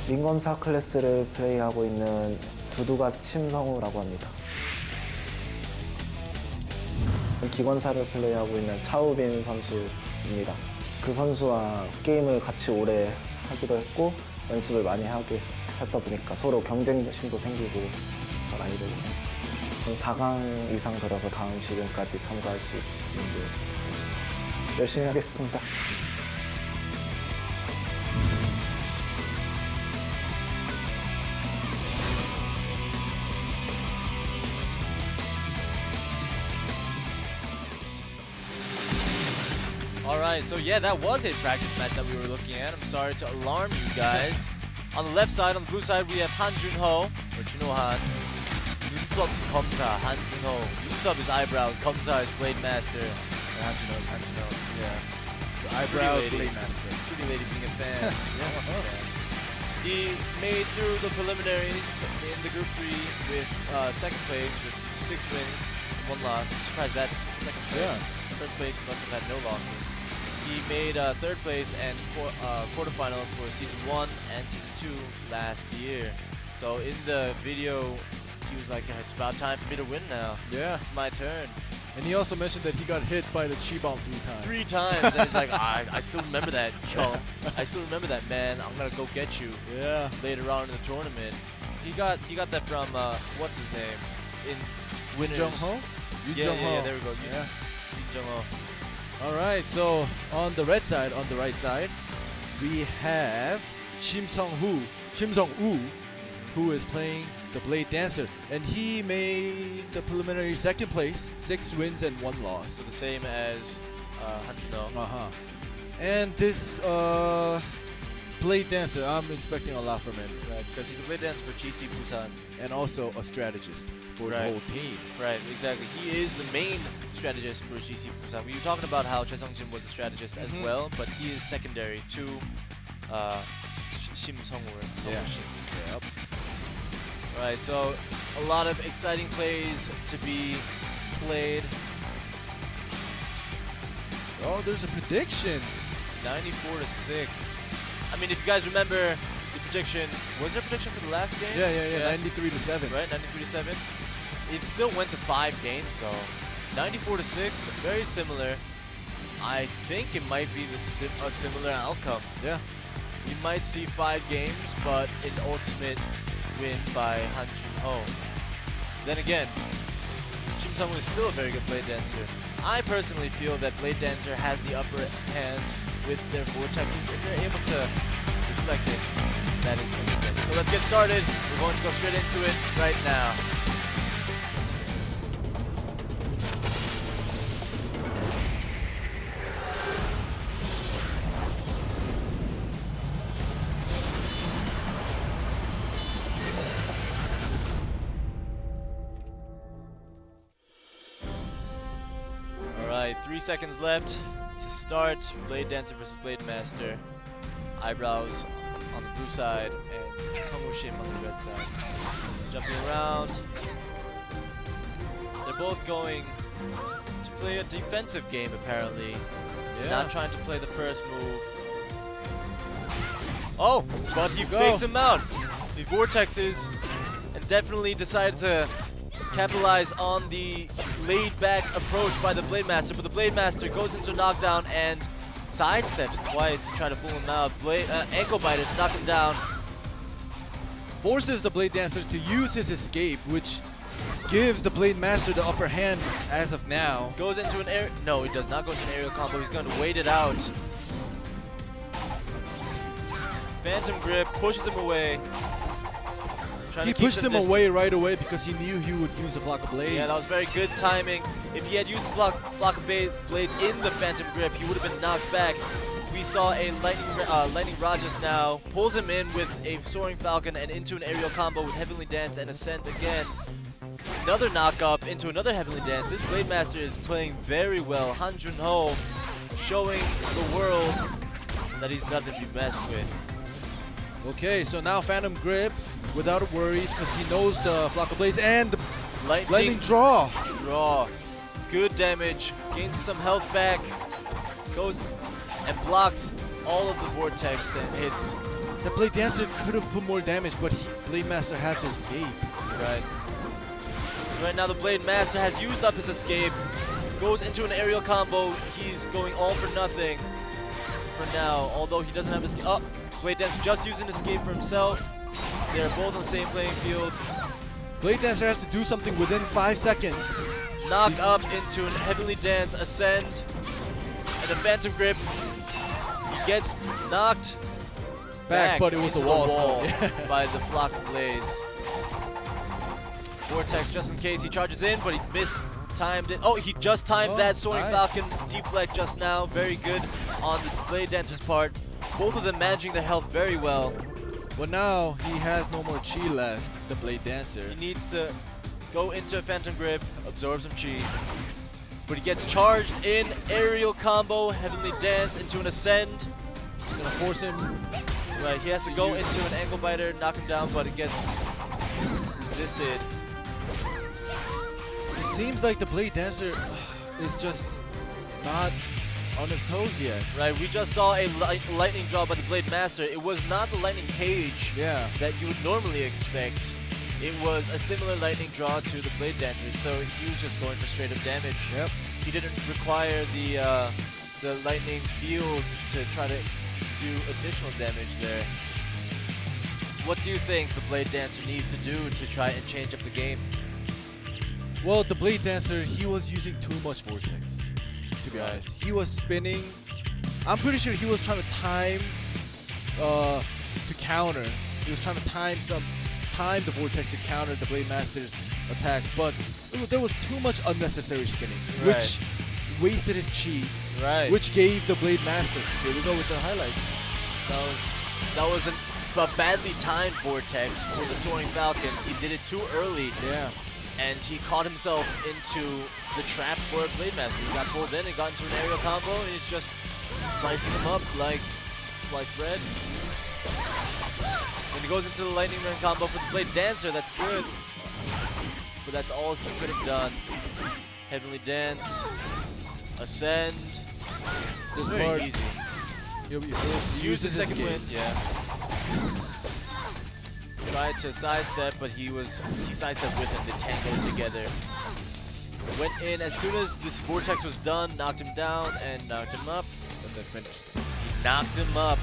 민검사 클래스를 플레이하고 있는 두두가 심성우라고 합니다. 기관사를 플레이하고 있는 차우빈 선수입니다. 그 선수와 게임을 같이 오래 하기도 했고 연습을 많이 했다 보니까 서로 경쟁심도 생기고 해서 많이 되고 생각합니다. 4강 이상 들어서 다음 시즌까지 참가할 수 있는 게 열심히 하겠습니다. Alright, so yeah, that was a practice match that we were looking at. I'm sorry to alarm you guys. On the left side, on the blue side, we have Han Junho, or Junho Han. Yunsub Komsa, Han Junho. Yunsub is Eyebrows, Komsa is Blade Master, and Han Junho is Han Junho. Yeah. Eyebrows, Pretty lady. Blade Master. Pretty lady being a fan. He made through the preliminaries in the Group 3 with second place with 6 wins, 1 loss. I'm surprised that's second place. Yeah. First place must have had no losses. He made third place and quarterfinals for Season 1 and Season 2 last year. So in the video, he was like, it's about time for me to win now. Yeah. It's my turn. And he also mentioned that he got hit by the chi bomb 3 times. 3 times. And he's like, I still remember that, yo. I still remember that, man. I'm going to go get you Yeah. later on in the tournament. He got that from, what's his name? In Yun Winners. Jung Ho? Yun Yeah, Jung Ho. there we go. Yeah. Yun Jung Ho. All right, so on the red side, on the right side, we have Shim Sung-woo, who is playing the Blade Dancer, and he made the preliminary second place, 6 wins and 1 loss. So the same as Han Junho. And this Blade Dancer, I'm expecting a lot from him, Right, because he's a Blade Dancer for GC Busan. and also a strategist for the Right. whole team. Right, exactly. He is the main strategist for GC Busan. We were talking about how Choi Sung-jin was a strategist as Mhm. well, but he is secondary to Shim Sung-woo. Yeah. Yep. Right, so a lot of exciting plays to be played. Oh, there's a predictions. 94-6. I mean, if you guys remember the prediction, was there a prediction for the last game? Yeah. 93-7. Right, 93-7. It still went to 5 games though. 94-6, very similar. I think it might be a similar outcome. Yeah. We might see 5 games, but an ultimate win by Han Junho. Then again, Shim Sung-woo is still a very good Blade Dancer. I personally feel that Blade Dancer has the upper hand with their vortexes. If they're able to reflect it, that is a good thing. So let's get started. We're going to go straight into it right now. Alright, 3 seconds left to start. Blade Dancer versus Blade Master. Eyebrows on the blue side and Sungwoo Shim on the red side. Jumping around. They're both going to play a defensive game apparently. Not trying to play the first move. Oh, but he fakes him out. The vortexes and definitely decided to capitalize on the laid-back approach by the Blade Master, but the Blade Master goes into knockdown and sidesteps twice to try to fool him out. Ankle biters knock him down. Forces the Blade Dancer to use his escape, which gives the Blade Master the upper hand as of now. Goes into an air. No, he does not go into an aerial combo. He's going to wait it out. Phantom Grip pushes him away. He pushed him away right away because he knew he would use a block of blades. Yeah, that was very good timing. If he had used the block of blades in the Phantom Grip, he would have been knocked back. We saw a lightning rod just now. Pulls him in with a Soaring Falcon and into an aerial combo with Heavenly Dance and Ascent again. Another knock up into another Heavenly Dance. This Blade Master is playing very well. Han Jun-ho showing the world that he's nothing to be messed with. Okay, so now Phantom Grip without worries because he knows the block of blades and the lightning draw. Good damage. Gains some health back. Goes and blocks all of the vortex that hits. The Blade Dancer could have put more damage, but Blade Master had to escape. Right. Right now the Blade Master has used up his escape. Goes into an aerial combo. He's going all for nothing for now, although he doesn't have escape. Oh, Blade Dancer just using escape for himself. They're both on the same playing field. Blade Dancer has to do something within 5 seconds. Knock up into an Heavenly Dance, Ascend, and a Phantom Grip. He gets knocked back but it was into the wall by the flock of blades. Vortex just in case he charges in, but he mistimed it. Oh, he just timed that Soaring Falcon deflect just now. Very good on the Blade Dancer's part. Both of them managing their health very well. But now he has no more chi left, the Blade Dancer. He needs to go into a Phantom Grip, absorb some chi. But he gets charged in, aerial combo, Heavenly Dance into an Ascend. Gonna force him. Right, he has to go into an ankle biter, knock him down, but it gets resisted. It seems like the Blade Dancer is just not on his toes yet. Right, we just saw a lightning draw by the Blade Master. It was not the lightning cage that you would normally expect. It was a similar lightning draw to the Blade Dancer, so he was just going for straight up damage. Yep. He didn't require the lightning field to try to do additional damage there. What do you think the Blade Dancer needs to do to try and change up the game? Well, the Blade Dancer, he was using too much vortex, to be honest. He was spinning. I'm pretty sure he was trying to time to counter. He was trying to time the vortex to counter the Blade Master's attacks, but there was too much unnecessary spinning, which wasted his chi, which gave the Blade Master. Here we go with the highlights. That was a badly timed vortex for the Soaring Falcon. He did it too early. Yeah. And he caught himself into the trap for a Blade Master. He got pulled in and got into an aerial combo, and he's just slicing him up like sliced bread. When he goes into the lightning run combo for the Blade Dancer, that's good. But that's all he could have done. Heavenly Dance, Ascend. This very part, easy. He'll Use the second wind, Tried to sidestep, but he sidestepped with him. They tangled together. Went in as soon as this vortex was done, knocked him down and knocked him up, and then finished. He knocked him up.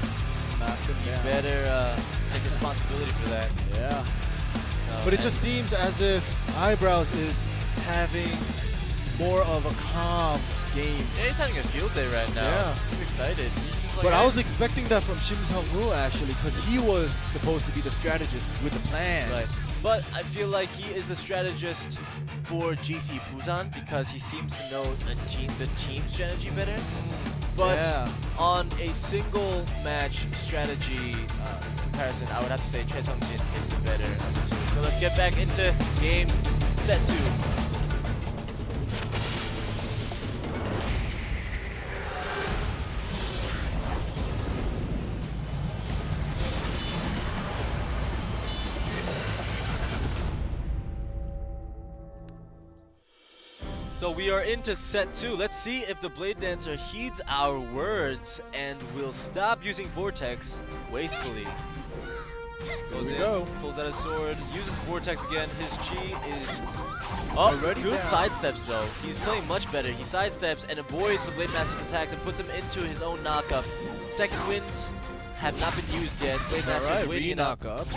You better take responsibility for that. Yeah. But it just seems as if Eyebrows is having more of a calm game. Yeah, he's having a field day right now. Yeah. He's excited. But I was expecting that from Shim Sung-woo actually, because he was supposed to be the strategist with the plan. Right. But I feel like he is the strategist for GC Busan because he seems to know the team strategy better. But on a single match strategy comparison, I would have to say Choi Sung-jin is the better of the two. So let's get back into game set 2. So we are into set 2. Let's see if the Blade Dancer heeds our words and will stop using Vortex wastefully. Goes we in, go. pulls out his sword, uses Vortex again. His chi is Already good down. sidesteps though. He's playing much better. He sidesteps and avoids the Blade Master's attacks and puts him into his own knockup. Second winds have not been used yet. Blade Master Alright, waiting up. re-knock up.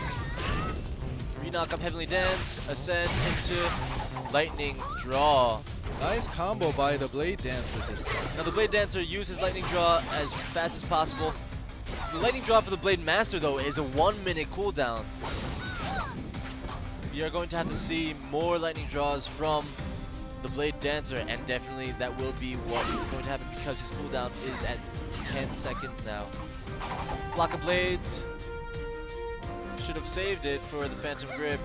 Re-knock up Heavenly Dance, ascend into Lightning Draw. Nice combo by the Blade Dancer this time. Now the Blade Dancer uses Lightning Draw as fast as possible. The Lightning Draw for the Blade Master though is a 1 minute cooldown. We are going to have to see more Lightning Draws from the Blade Dancer, and definitely that will be what is going to happen because his cooldown is at 10 seconds now. Flock of Blades should have saved it for the Phantom Grip.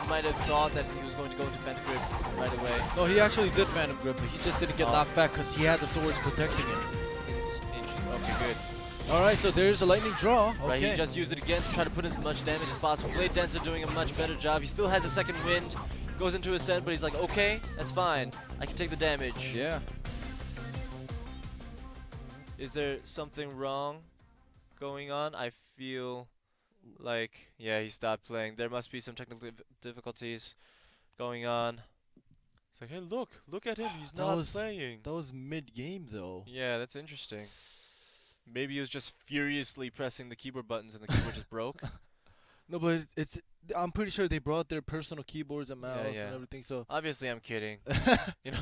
He might have thought that he was going to go into Phantom Grip right away. No, he actually did Phantom Grip, but he just didn't get Oh. knocked back because he had the swords protecting him. Okay, good. Alright, so there's a lightning draw. Okay. Right, he just used it again to try to put as much damage as possible. Blade Dancer doing a much better job. He still has a second wind, goes into Ascent, but he's like, okay, that's fine. I can take the damage. Yeah. Is there something wrong going on? I feel like, yeah, he stopped playing. There must be some technical difficulties going on. It's like, hey, look at him. He's not playing. That was mid-game, though. Yeah, that's interesting. Maybe he was just furiously pressing the keyboard buttons and the keyboard just broke. No, but it's. I'm pretty sure they brought their personal keyboards and mouse yeah. and everything. So Obviously, I'm kidding. You know,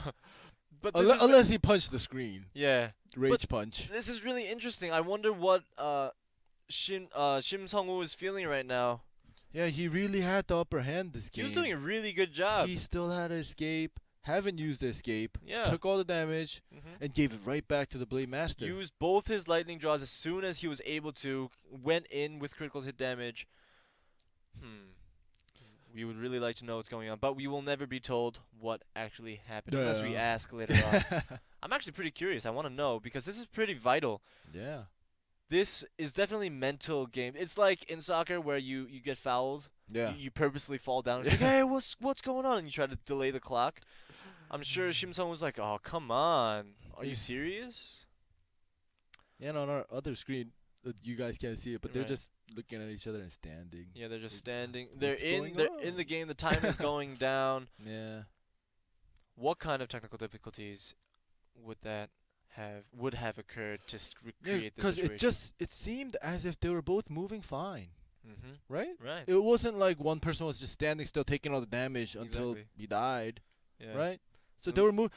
but this is unless he punched the screen, yeah, rage punch. this is really interesting. I wonder what Shim Sung-woo is feeling right now. Yeah, he really had the upper hand this He game. was doing a really good job. He still had to escape. Haven't used the escape. Yeah. Took all the damage and gave it right back to the Blade Master. Used both his lightning draws as soon as he was able to. Went in with critical hit damage. We would really like to know what's going on, but we will never be told what actually happened unless we ask later on. I'm actually pretty curious. I want to know because this is pretty vital. Yeah. This is definitely mental game. It's like in soccer where you get fouled. Yeah. You purposely fall down. And you're like, hey, what's going on? And you try to delay the clock. I'm sure Shim Sung was like, oh, come on. Are you serious? Yeah, and on our other screen, you guys can't see it, but they're Right. just looking at each other and standing. Yeah, they're just standing. What's They're going in on? the game. The time is going down. Yeah. What kind of technical difficulties would have occurred to recreate this Because situation? it seemed as if they were both moving fine, right? Right. It wasn't like one person was just standing still, taking all the damage until Exactly. he died, Yeah. right? So they were moving.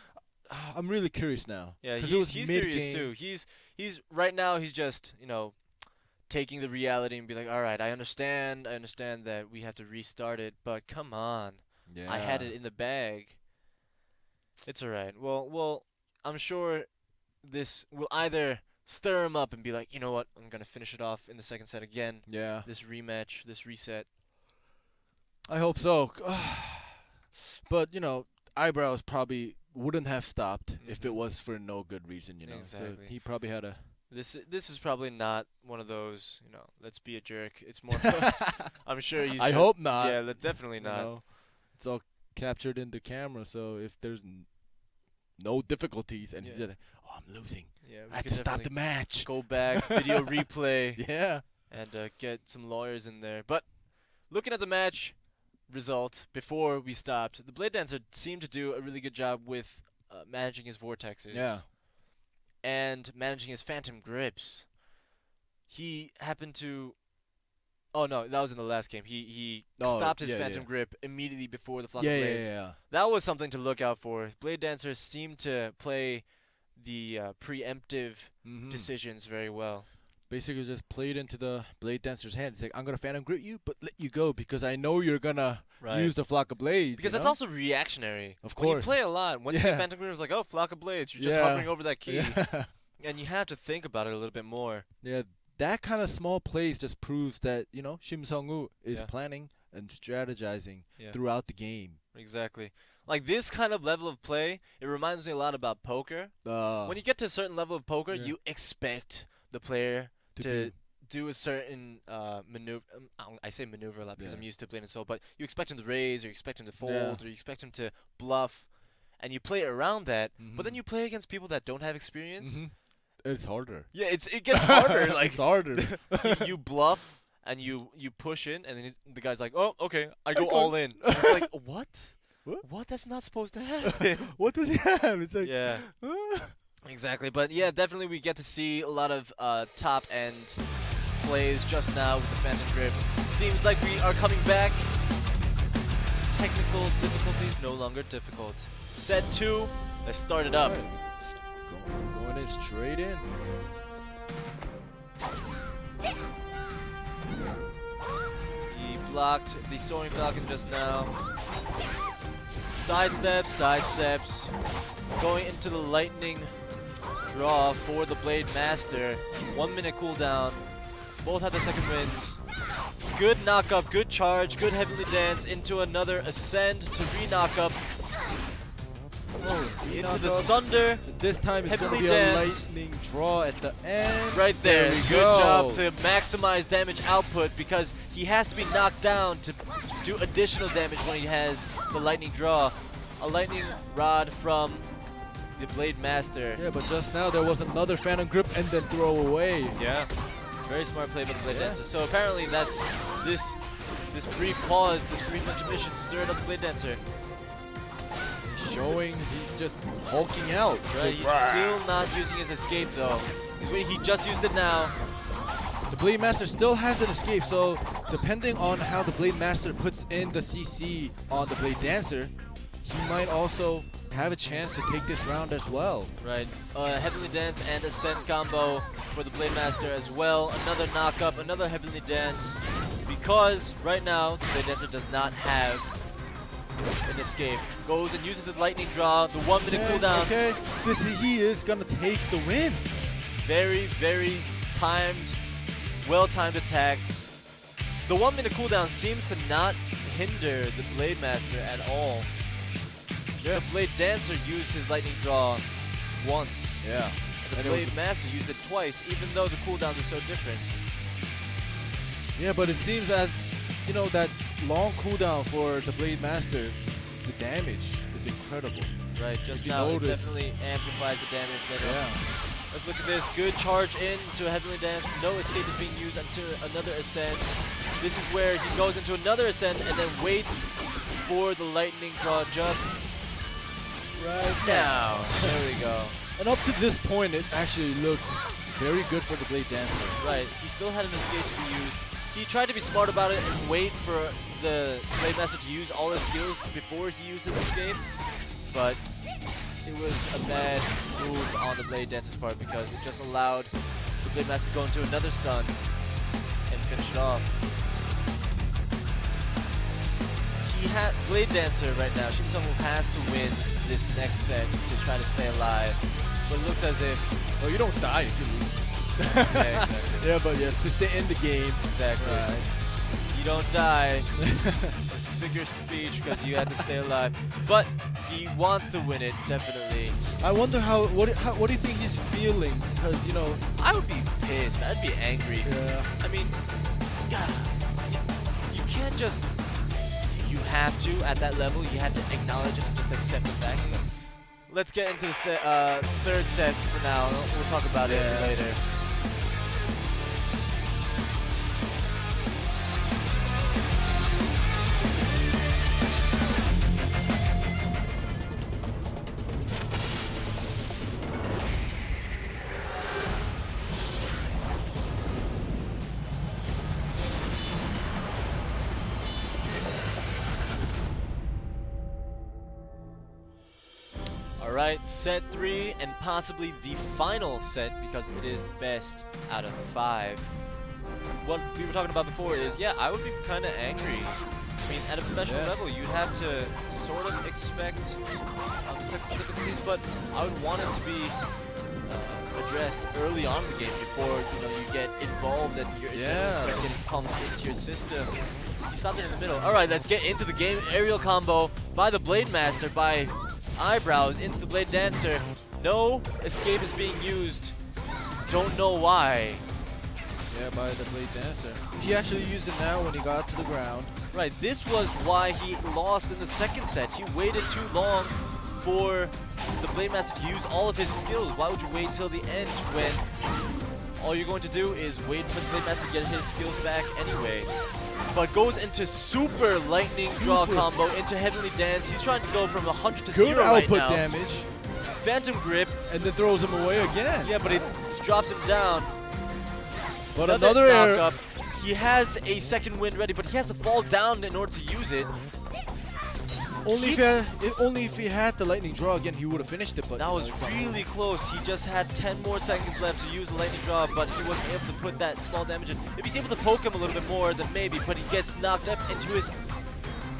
I'm really curious now. Yeah, 'cause he's, it was he's mid-game. curious too. He's right now. He's just taking the reality and be like, all right, I understand that we have to restart it, but come on, Yeah. I had it in the bag. It's all right. Well, I'm sure this will either stir him up and be like, you know what, I'm gonna finish it off in the second set again. Yeah. This rematch, this reset. I hope so. But eyebrows probably wouldn't have stopped if it was for no good reason. So Exactly. he probably had a. This is probably not one of those, let's be a jerk. It's more. I'm sure he's. I hope not. Yeah, definitely not. It's all captured in the camera, so if there's no difficulties and he's Yeah. like, "Oh, I'm losing. Yeah, we I have could to stop the definitely match." Go back, video replay, Yeah. and get some lawyers in there. But looking at the match result before we stopped, the Blade Dancer seemed to do a really good job with managing his vortexes. Yeah. And managing his phantom grips. He happened to. Oh no, that was in the last game. He stopped his phantom grip immediately before the flock of blades. Yeah. That was something to look out for. Blade Dancers seem to play the preemptive decisions very well. Basically, just played into the Blade Dancer's hand. It's like, I'm gonna phantom grip you, but let you go because I know you're gonna use the flock of blades. Because that's also reactionary. Of When you course. play a lot, once you get phantom grip, it's like, oh, flock of blades. You're just hovering over that key. Yeah. And you have to think about it a little bit more. Yeah, that kind of small plays just proves that Shim Sung-woo is planning and strategizing throughout the game. Exactly. Like this kind of level of play, it reminds me a lot about poker. When you get to a certain level of poker, you expect the player to do a certain maneuver. I say maneuver a lot because I'm used to playing it so, but you expect him to raise, or you expect him to fold, or you expect him to bluff. and you play around that, but then you play against people that don't have experience. It's harder. Yeah, it gets harder. Like It's harder. you bluff and you push in, and then the guy's like, "Oh, okay, I go all in." And it's like, what? What? That's not supposed to happen. What does he have? It's like Yeah. Exactly, but yeah, definitely we get to see a lot of top end plays just now with the Phantom Grip. Seems like we are coming back. Technical difficulties no longer difficult. Set 2, let's start it up. going in straight in. He blocked the Soaring Falcon just now. Sidesteps, sidesteps. Going into the Lightning Draw for the Blade Master. 1 minute cooldown. Both have their second wins. Good knock up, good charge, good Heavenly Dance into another Ascend to re-knock up. Into the Sunder. This time it's going to Heavenly be a Dance. lightning draw at the end. Right there. we Good go. job to maximize damage output because he has to be knocked down to do additional damage when he has the lightning draw. A lightning rod from the Blade Master. Yeah, but just now there was another Phantom Grip and then throw away. Yeah. Very smart play by the Blade Dancer. So apparently that's this brief pause, this brief intermission stirred up the Blade Dancer. Showing he's just hulking out. Right, he's still not using his escape though. He just used it now. The Blade Master still has an escape, so depending on how the Blade Master puts in the CC on the Blade Dancer, he might also have a chance to take this round as well. Right, Heavenly Dance and Ascent combo for the Blade Master as well. Another knock up, another Heavenly Dance. Because right now, the Blade Dancer does not have an escape. Goes and uses his lightning draw, the 1 minute cooldown. Okay, he is gonna take the win. Very, very timed, well-timed attacks. The 1 minute cooldown seems to not hinder the Blade Master at all. The Blade Dancer used his lightning draw once. Yeah. The Blade Master used it twice, even though the cooldowns are so different. Yeah, but it seems as, you know, that long cooldown for the Blade Master, the damage is incredible. Right, just If you now it notice. definitely amplifies the damage. Yeah. Let's look at this. Good charge in to a Heavenly Dance. No escape is being used until another Ascent. This is where he goes into another Ascent and then waits for the lightning draw just Right now. There we go. And up to this point, it actually looked very good for the Blade Dancer. Right, he still had an escape to be used. He tried to be smart about it and wait for the Blade Master to use all his skills before he used his escape, but it was a bad move on the Blade Dancer's part because it just allowed the Blade Master to go into another stun and finish it off. He had Blade Dancer right now. Shim Sung-woo has to win this next set to try to stay alive, but it looks as if Well, you don't die if you lose. yeah, exactly. Yeah, but yeah, to stay in the game. Exactly. Right. You don't die. It's a figure of speech because you had to stay alive. But he wants to win it, definitely. I wonder what do you think he's feeling? Because, you know, I would be pissed. I'd be angry. yeah. I mean, you can't just... You have to, at that level, you have to acknowledge it and just accept the fact. Let's get into the third set for now. We'll talk about it later. Alright, set 3 and possibly the final set because it is best out of 5. What we were talking about before is, yeah, I would be kind of angry. I mean, at a professional level, you'd have to sort of expect technical difficulties, but I would want it to be addressed early on in the game before you get involved and your adrenaline starts getting pumped into your system. You stopped it in the middle. Alright, let's get into the game. Aerial combo by the Blade Master, by Eyebrows into the Blade Dancer. No escape is being used. Don't know why. Yeah, by the Blade Dancer. He actually used it now when he got to the ground. Right, this was why he lost in the second set. He waited too long for the Blade Master to use all of his skills. Why would you wait till the end when all you're going to do is wait for the Blade Master to get his skills back anyway? But goes into super lightning draw combo into Heavenly Dance. He's trying to go from 100 to Good 0 right output now. damage, Phantom Grip. and then throws him away again. Yeah, but it drops him down. But another air. knockup. He has a second wind ready, but he has to fall down in order to use it. Only if he had the lightning draw again, he would have finished it. But That was really close. He just had 10 more seconds left to use the lightning draw, but he wasn't able to put that small damage in. If he's able to poke him a little bit more, then maybe, but he gets knocked up into his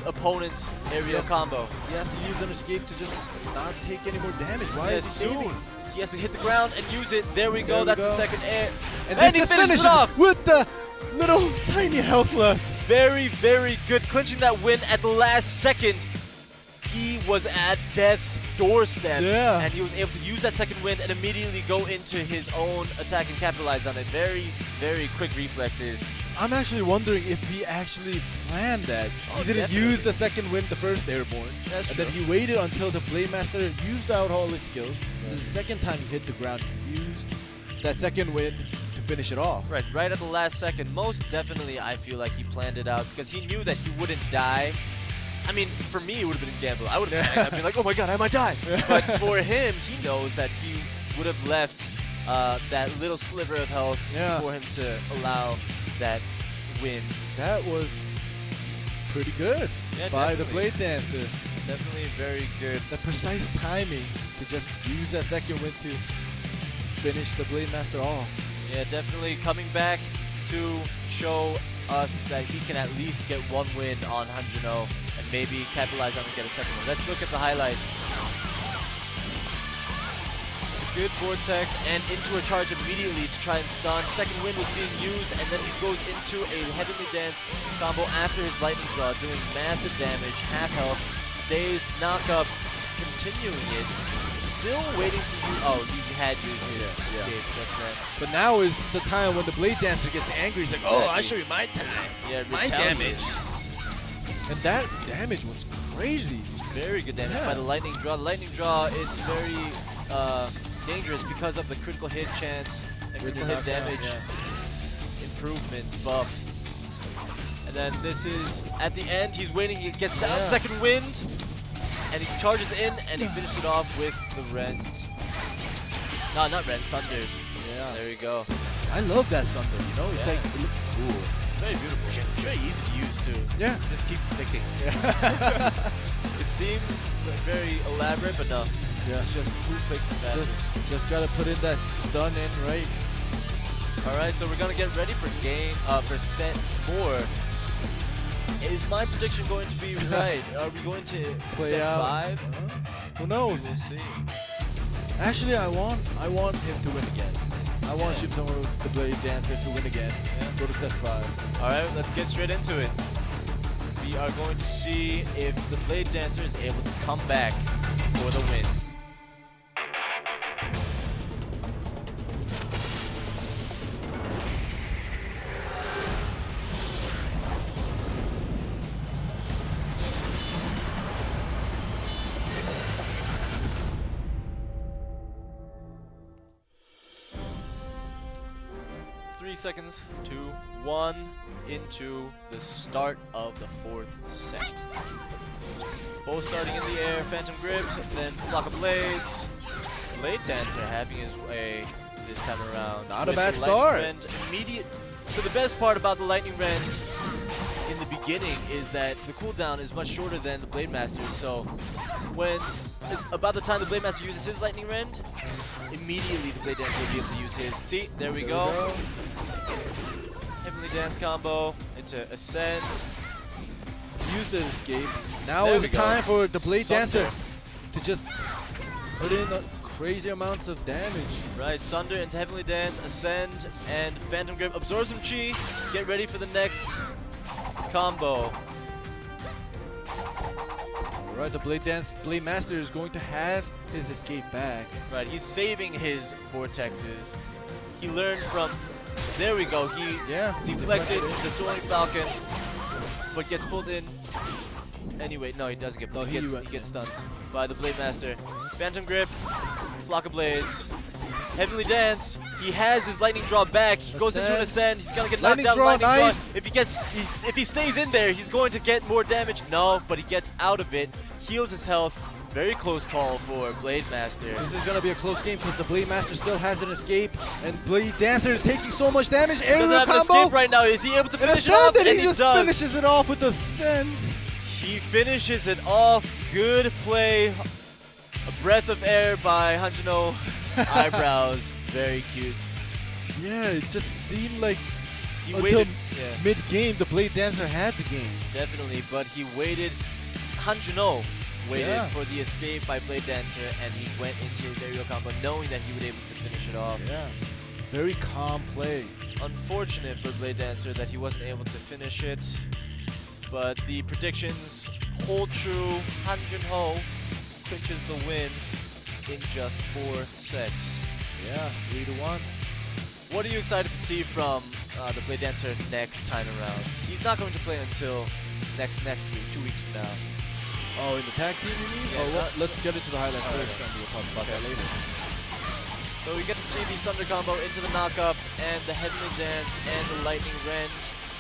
opponent's aerial combo. He has to use an escape to just not take any more damage. Why Yeah, is he saving? He has to hit the ground and use it. There we go. That's the second air. And And he just finishes finishes it off. with the little tiny health left. Very, very good. Clinching that win at the last second. He was at death's doorstep. Yeah. And he was able to use that second wind and immediately go into his own attack and capitalize on it. Very, very quick reflexes. I'm actually wondering if he actually planned that. Oh, He didn't definitely. use the second wind the first airborne. That's and true. then he waited until the Blade Master used out all his skills. And then the second time he hit the ground, he used that second wind to finish it off. Right at the last second. Most definitely, I feel like he planned it out because he knew that he wouldn't die. I mean, for me, it would have been a gamble. I would have I'd been like, oh my god, I might die. But for him, he knows that he would have left that little sliver of health for him to allow that win. That was pretty good by the definitely. Blade Dancer. Definitely very good. The precise timing to just use that second wind to finish the Blade Master off. Yeah, definitely coming back to show us that he can at least get one win on Hanjuno and maybe capitalize on and get a second one. Let's look at the highlights. Good vortex and into a charge immediately to try and stun. Second wind was being used and then he goes into a Heavenly Dance combo after his lightning draw, doing massive damage, half health, dazed, knockup, continuing it. Still waiting to use. Oh, he had used his escapes. That's right. But now is the time when the Blade Dancer gets angry. He's like, oh, I'll show you my time. Yeah, My retaliate. damage. And that damage was crazy. Very good damage by the lightning draw. The lightning draw is very dangerous because of the critical hit chance and critical hit damage improvements buff. And then this is at the end. He's waiting. He gets down second wind, and he charges in, and he finishes it off with the Rend. No, not Rend. Sunders. Yeah. There you go. I love that Sunder, you know? It's like, it looks cool. It's very beautiful. It's very easy to use too. Yeah. Just keep clicking. It seems very elaborate, but no. Yeah. It's just two clicks and faster. Just gotta put in that stun in, right? All right, so we're gonna get ready for set 4. Is my prediction going to be right? Are we going to Play set out. 5? Who knows? We'll see. Actually, I want him to win again. I want Shibsono, the Blade Dancer, to win again. Go to set 5. All right, let's get straight into it. We are going to see if the Blade Dancer is able to come back for the win. Seconds to 1 into the start of the 4th set. Both starting in the air, Phantom Grip, then Flock of Blades. Blade Dancer having his way this time around. Not a with bad the Lightning start. Rend So the best part about the Lightning Rend in the beginning is that the cooldown is much shorter than the Blade Master. So when about the time the Blade Master uses his Lightning Rend, immediately the Blade Dancer will be able to use his. See, there we go. Heavenly Dance combo into Ascend. Use the escape. Now There is we the go. time for the Blade Sunder. Dancer to just put in crazy amounts of damage. Right, Sunder into Heavenly Dance, Ascend, and Phantom Grip. Absorb some chi. Get ready for the next combo. Alright, the Blade Master is going to have his escape back. Right, he's saving his vortexes. He learned from. There we go. He deflected the Soaring Falcon, but gets pulled in Anyway, no, he doesn't get. No, he gets stunned by the Blade Master. Phantom Grip, Flock of Blades, Heavenly Dance. He has his lightning draw back. He goes into an ascend. He's gonna get knocked Lightning down. draw, Lightning nice. draw. If he stays in there, he's going to get more damage. No, but he gets out of it. Heals his health. Very close call for Blade Master. This is gonna be a close game because the Blade Master still has an escape, and Blade Dancer is taking so much damage. He doesn't Aerial have an combo. escape right now. Is he able to And finish it off? ascend, and he And just does. finishes it off with the send. He finishes it off. Good play. A breath of air by Hanjuno. Eyebrows. Very cute. Yeah, it just seemed like He until waited. Yeah, mid-game the Blade Dancer had the game. definitely. But he waited. Hanjuno waited Yeah. for the escape by Blade Dancer, and he went into his aerial combo knowing that he would be able to finish it off. Yeah, very calm play. Unfortunate for Blade Dancer that he wasn't able to finish it. But the predictions hold true. Hanjun-ho clinches the win in just 4 sets. Yeah, 3-1. What are you excited to see from the Blade Dancer next time around? He's not going to play until next week, 2 weeks from now. Oh, in the tag team, you mean? Yeah, Oh, well, let's get into the highlights first, and we'll talk about that later. So we get to see the Thunder combo into the knockup, and the Heavenly Dance, and the Lightning Rend.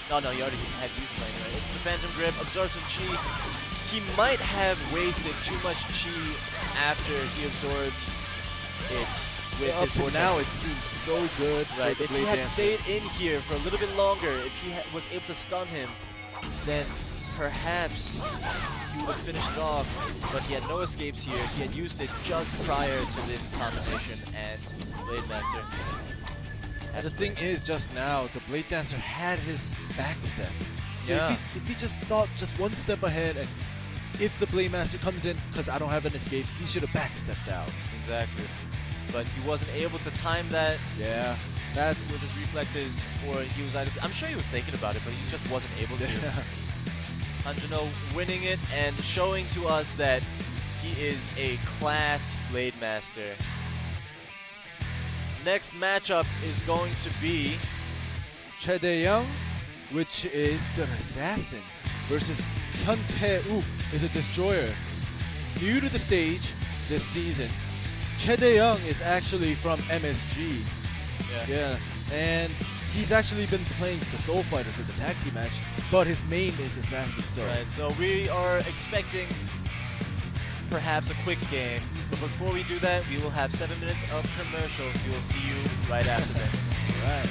No, you already had used Lightning Rend. Into the Phantom Grip, absorbs some chi. He might have wasted too much chi after he absorbed it with Up his to vortex. now, it seems so good. Right, for the if he Blade had Dancer. stayed in here for a little bit longer, if he was able to stun him, then perhaps he would have finished it off. But he had no escapes here. He had used it just prior to this combination, and Blade Master. And the thing is, just now, the Blade Dancer had his backstep. So Yeah. if he just thought just one step ahead, and if the Blade Master comes in, because I don't have an escape, he should have backstepped out. Exactly. But he wasn't able to time that Yeah, that with his reflexes, or he was either. I'm sure he was thinking about it, but he just wasn't able to. Hanjuno winning it and showing to us that he is a class Blade Master. Next matchup is going to be Che Young, which is the Assassin, versus Hyun Tae-woo, is a Destroyer. New to the stage this season. Che Young is actually from MSG. Yeah, and he's actually been playing the Soul Fighter for the tag team match, but his main is Assassin. So Right, so we are expecting perhaps a quick game. But before we do that, we will have 7 minutes of commercials. We will see you right after them. right.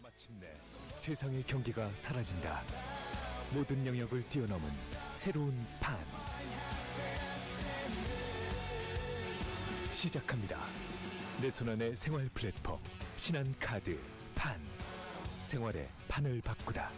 마침내 세상의 경계가 사라진다. 모든 영역을 뛰어넘은 새로운 판. 시작합니다. 내 손안의 생활 플랫폼 신한 카드 판. 생활의 판을 바꾸다.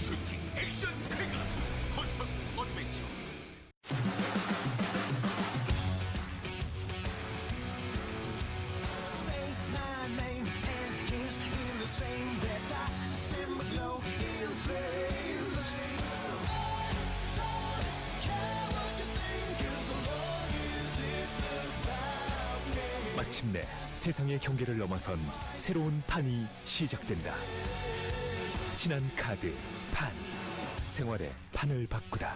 슈팅 액션 쾌감 헌터스 어드벤처. Say my name and his in the same breath. I send my glow in flames. Don't care what you think, 'cause as long as it's about me. 마침내 세상의 경계를 넘어선 새로운 판이 시작된다. 신한 카드 판. 생활의 판을 바꾸다.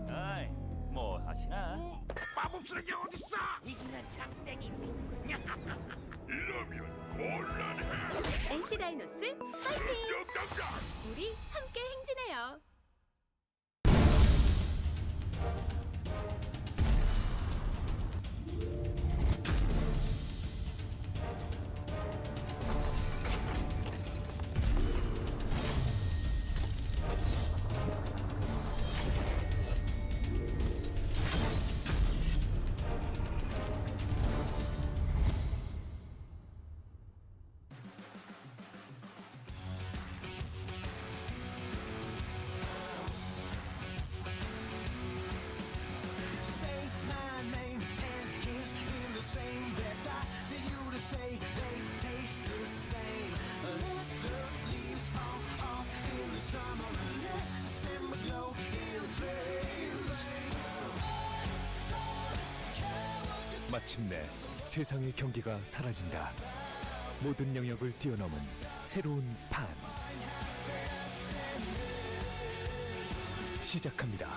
어이, 뭐 하시나? 마법 쓰레기 어딨어? 이기는 장땡이지. 이러면 곤란해. NC 다이노스 파이팅! 정답다. 우리 함께 행진해요. Say my name and his in the same breath. I dare you to say they taste the same. Let the leaves fall off in the summer. Let simmer glow in flames. 마침내 세상의 경계가 사라진다. 모든 영역을 뛰어넘은 새로운 판. 시작합니다.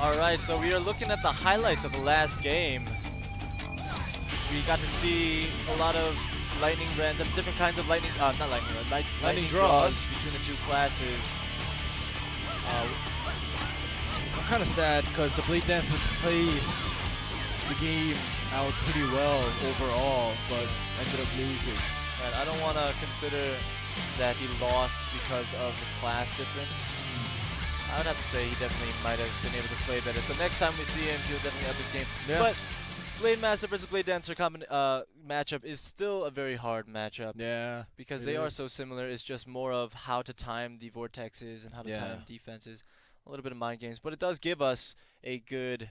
Alright, so we are looking at the highlights of the last game. We got to see a lot of lightning random, different kinds of lightning, lightning draws between the two classes. I'm kind of sad because the Blade Dancer played the game out pretty well overall, but ended up losing. Right, I don't want to consider that he lost because of the class difference. I would have to say he definitely might have been able to play better. So next time we see him, he'll definitely up his game. Yeah. But Blade Master versus Blade Dancer matchup is still a very hard matchup. Yeah. Because it they are is. so similar. It's just more of how to time the vortexes and how to time defenses. A little bit of mind games. But it does give us a good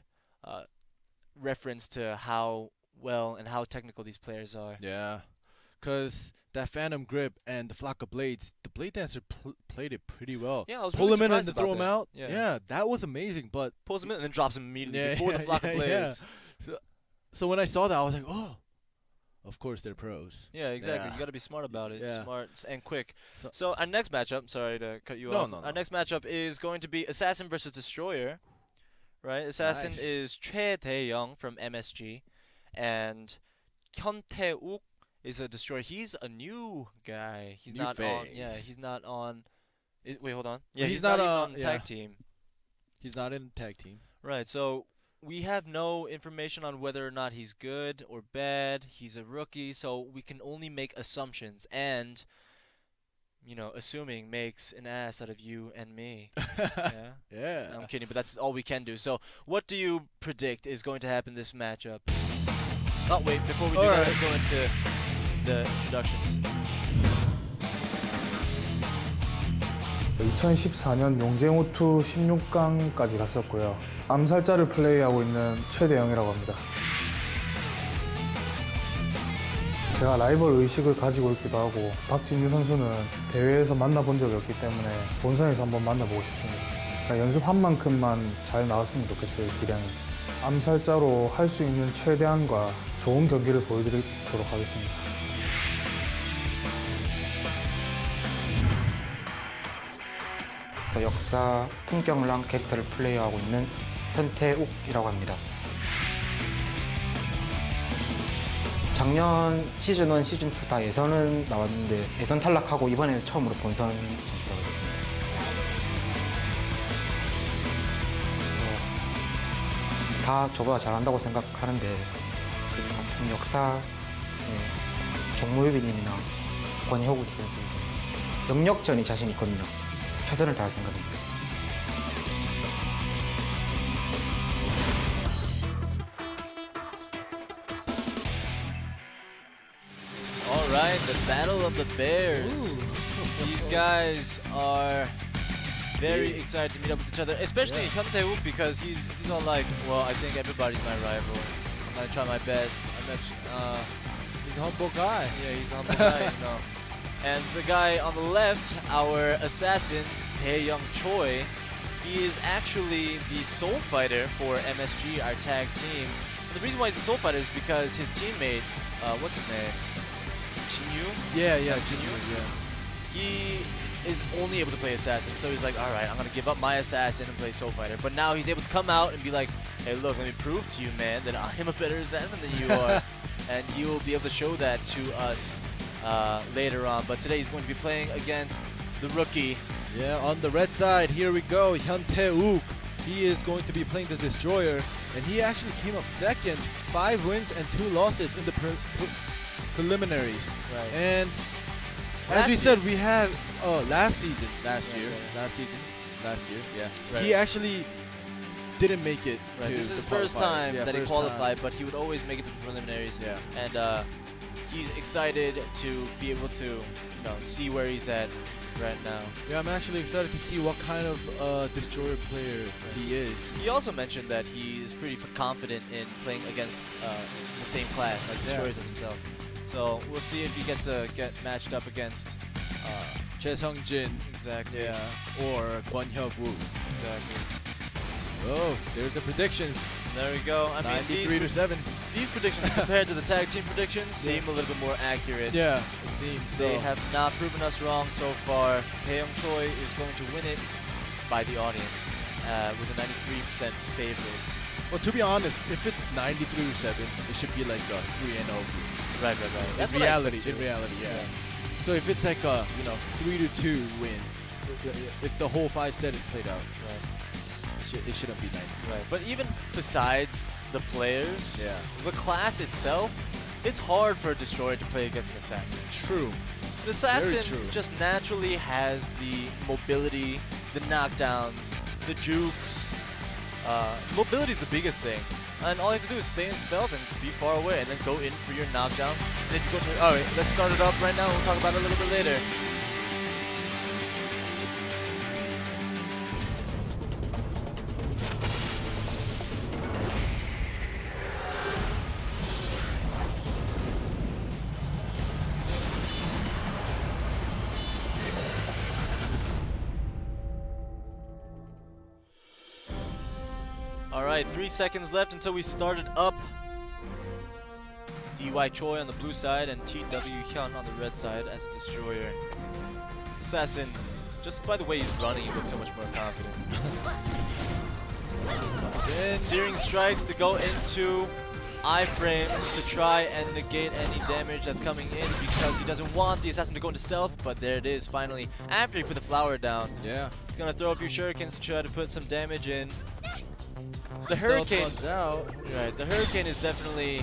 reference to how well and how technical these players are. Yeah. Because that Phantom Grip and the Flock of Blades, the Blade Dancer played it pretty well. Yeah, I was Pull really him in and surprised throw about him that. out. Yeah. Yeah, that was amazing. But Pulls him in and then drops him immediately Yeah, before the Flock of Blades. So when I saw that, I was like, oh, of course they're pros. Yeah, exactly. Yeah. You got to be smart about it. Yeah. Smart and quick. So our next matchup, sorry to cut you No, off. no, Our no. next matchup is going to be Assassin versus Destroyer. Right? Assassin Nice. is Choi Tae-young from MSG. And Hyun Tae-uk is a Destroyer. He's a new guy. He's New not on. phase. Yeah, he's not on. Wait, hold on. Yeah, He's he's not not even on- on the yeah. tag team. He's not in the tag team. Right, so we have no information on whether or not he's good or bad. He's a rookie, so we can only make assumptions. And, you know, assuming makes an ass out of you and me. Yeah? Yeah. I'm kidding, but that's all we can do. So what do you predict is going to happen this matchup? Oh, wait, before we do that, let's go into the introductions. 2014년 용쟁호투 16강까지 갔었고요. 암살자를 플레이하고 있는 최대영이라고 합니다. 제가 라이벌 의식을 가지고 있기도 하고 박진유 선수는 대회에서 만나본 적이 없기 때문에 본선에서 한번 만나보고 싶습니다. 그러니까 연습한 만큼만 잘 나왔으면 좋겠어요, 기량이. 암살자로 할 수 있는 최대한과 좋은 경기를 보여드리도록 하겠습니다. 역사 풍경랑 캐릭터를 플레이하고 있는 현태욱이라고 합니다. 작년 시즌 1, 시즌 2 다 예선은 나왔는데 예선 탈락하고 이번에 처음으로 본선 진출하게 됐습니다. 다 저보다 잘한다고 생각하는데 그 같은 역사 종무유비님이나 권혁우 선수 영역전이 자신 있거든요. 최선을 다할 생각입니다. All right, the Battle of the Bears. These guys are very excited to meet up with each other, especially Hyun Tae-wook because he's all like, well, I think everybody's my rival. I'm gonna try my best. He's a humble guy. Yeah, he's a humble guy, you know. And the guy on the left, our assassin, Tae-young Choi, he is actually the soul fighter for MSG, our tag team. The reason why he's a soul fighter is because his teammate, what's his name? Jinyu? Yeah, Jinyu. Yeah. He is only able to play assassin, so he's like, all right, I'm gonna give up my assassin and play soul fighter. But now he's able to come out and be like, hey, look, let me prove to you, man, that I'm a better assassin than you are, and you will be able to show that to us later on. But today he's going to be playing against the rookie. Yeah, on the red side, here we go, Hyun Tae-wook. He is going to be playing the Destroyer, and he actually came up second, 5 wins and 2 losses in the preliminaries. Right. And as we said, we have last year, yeah. Right. He actually didn't make it. Right. To This is his the first qualifiers. time Yeah, that he first qualified, time. but he would always make it to the preliminaries. Yeah. And he's excited to be able to, you know, see where he's at right now. Yeah, I'm actually excited to see what kind of Destroyer player he is. He also mentioned that he is pretty confident in playing against the same class, like Destroyers as himself. So we'll see if he gets to get matched up against Choi Sung-jin. Exactly. Yeah. Or Kwon Hyuk-woo. Exactly. Oh, there's the predictions. There we go. I mean, 93 to 7. These predictions compared to the tag team predictions seem a little bit more accurate. Yeah, it seems so. They have not proven us wrong so far. Tae-young Choi is going to win it by the audience. with a 93% favorite. Well, to be honest, if it's 93-7, it should be like a 3-0. Right. That's in what I reality, expect in too. reality, yeah. So if it's like a 3-2 win, if the whole 5 set is played out, it shouldn't be 90. Right. But even besides the players, Yeah. the class itself, it's hard for a destroyer to play against an assassin. True. An assassin Very true. just naturally has the mobility, the knockdowns, the jukes. Mobility is the biggest thing. And all you have to do is stay in stealth and be far away and then go in for your knockdown. And if you go to, alright, let's start it up right now. We'll talk about it a little bit later. Alright, 3 seconds left until we started up. DY Choi on the blue side and TW Hyun on the red side as a destroyer. Assassin, just by the way he's running, he looks so much more confident. Then Searing Strikes to go into iframes to try and negate any damage that's coming in because he doesn't want the assassin to go into stealth, but there it is finally. After he put the flower down, Yeah. he's gonna throw a few shurikens to try to put some damage in. The Stealth Hurricane, runs out. right? The Hurricane is definitely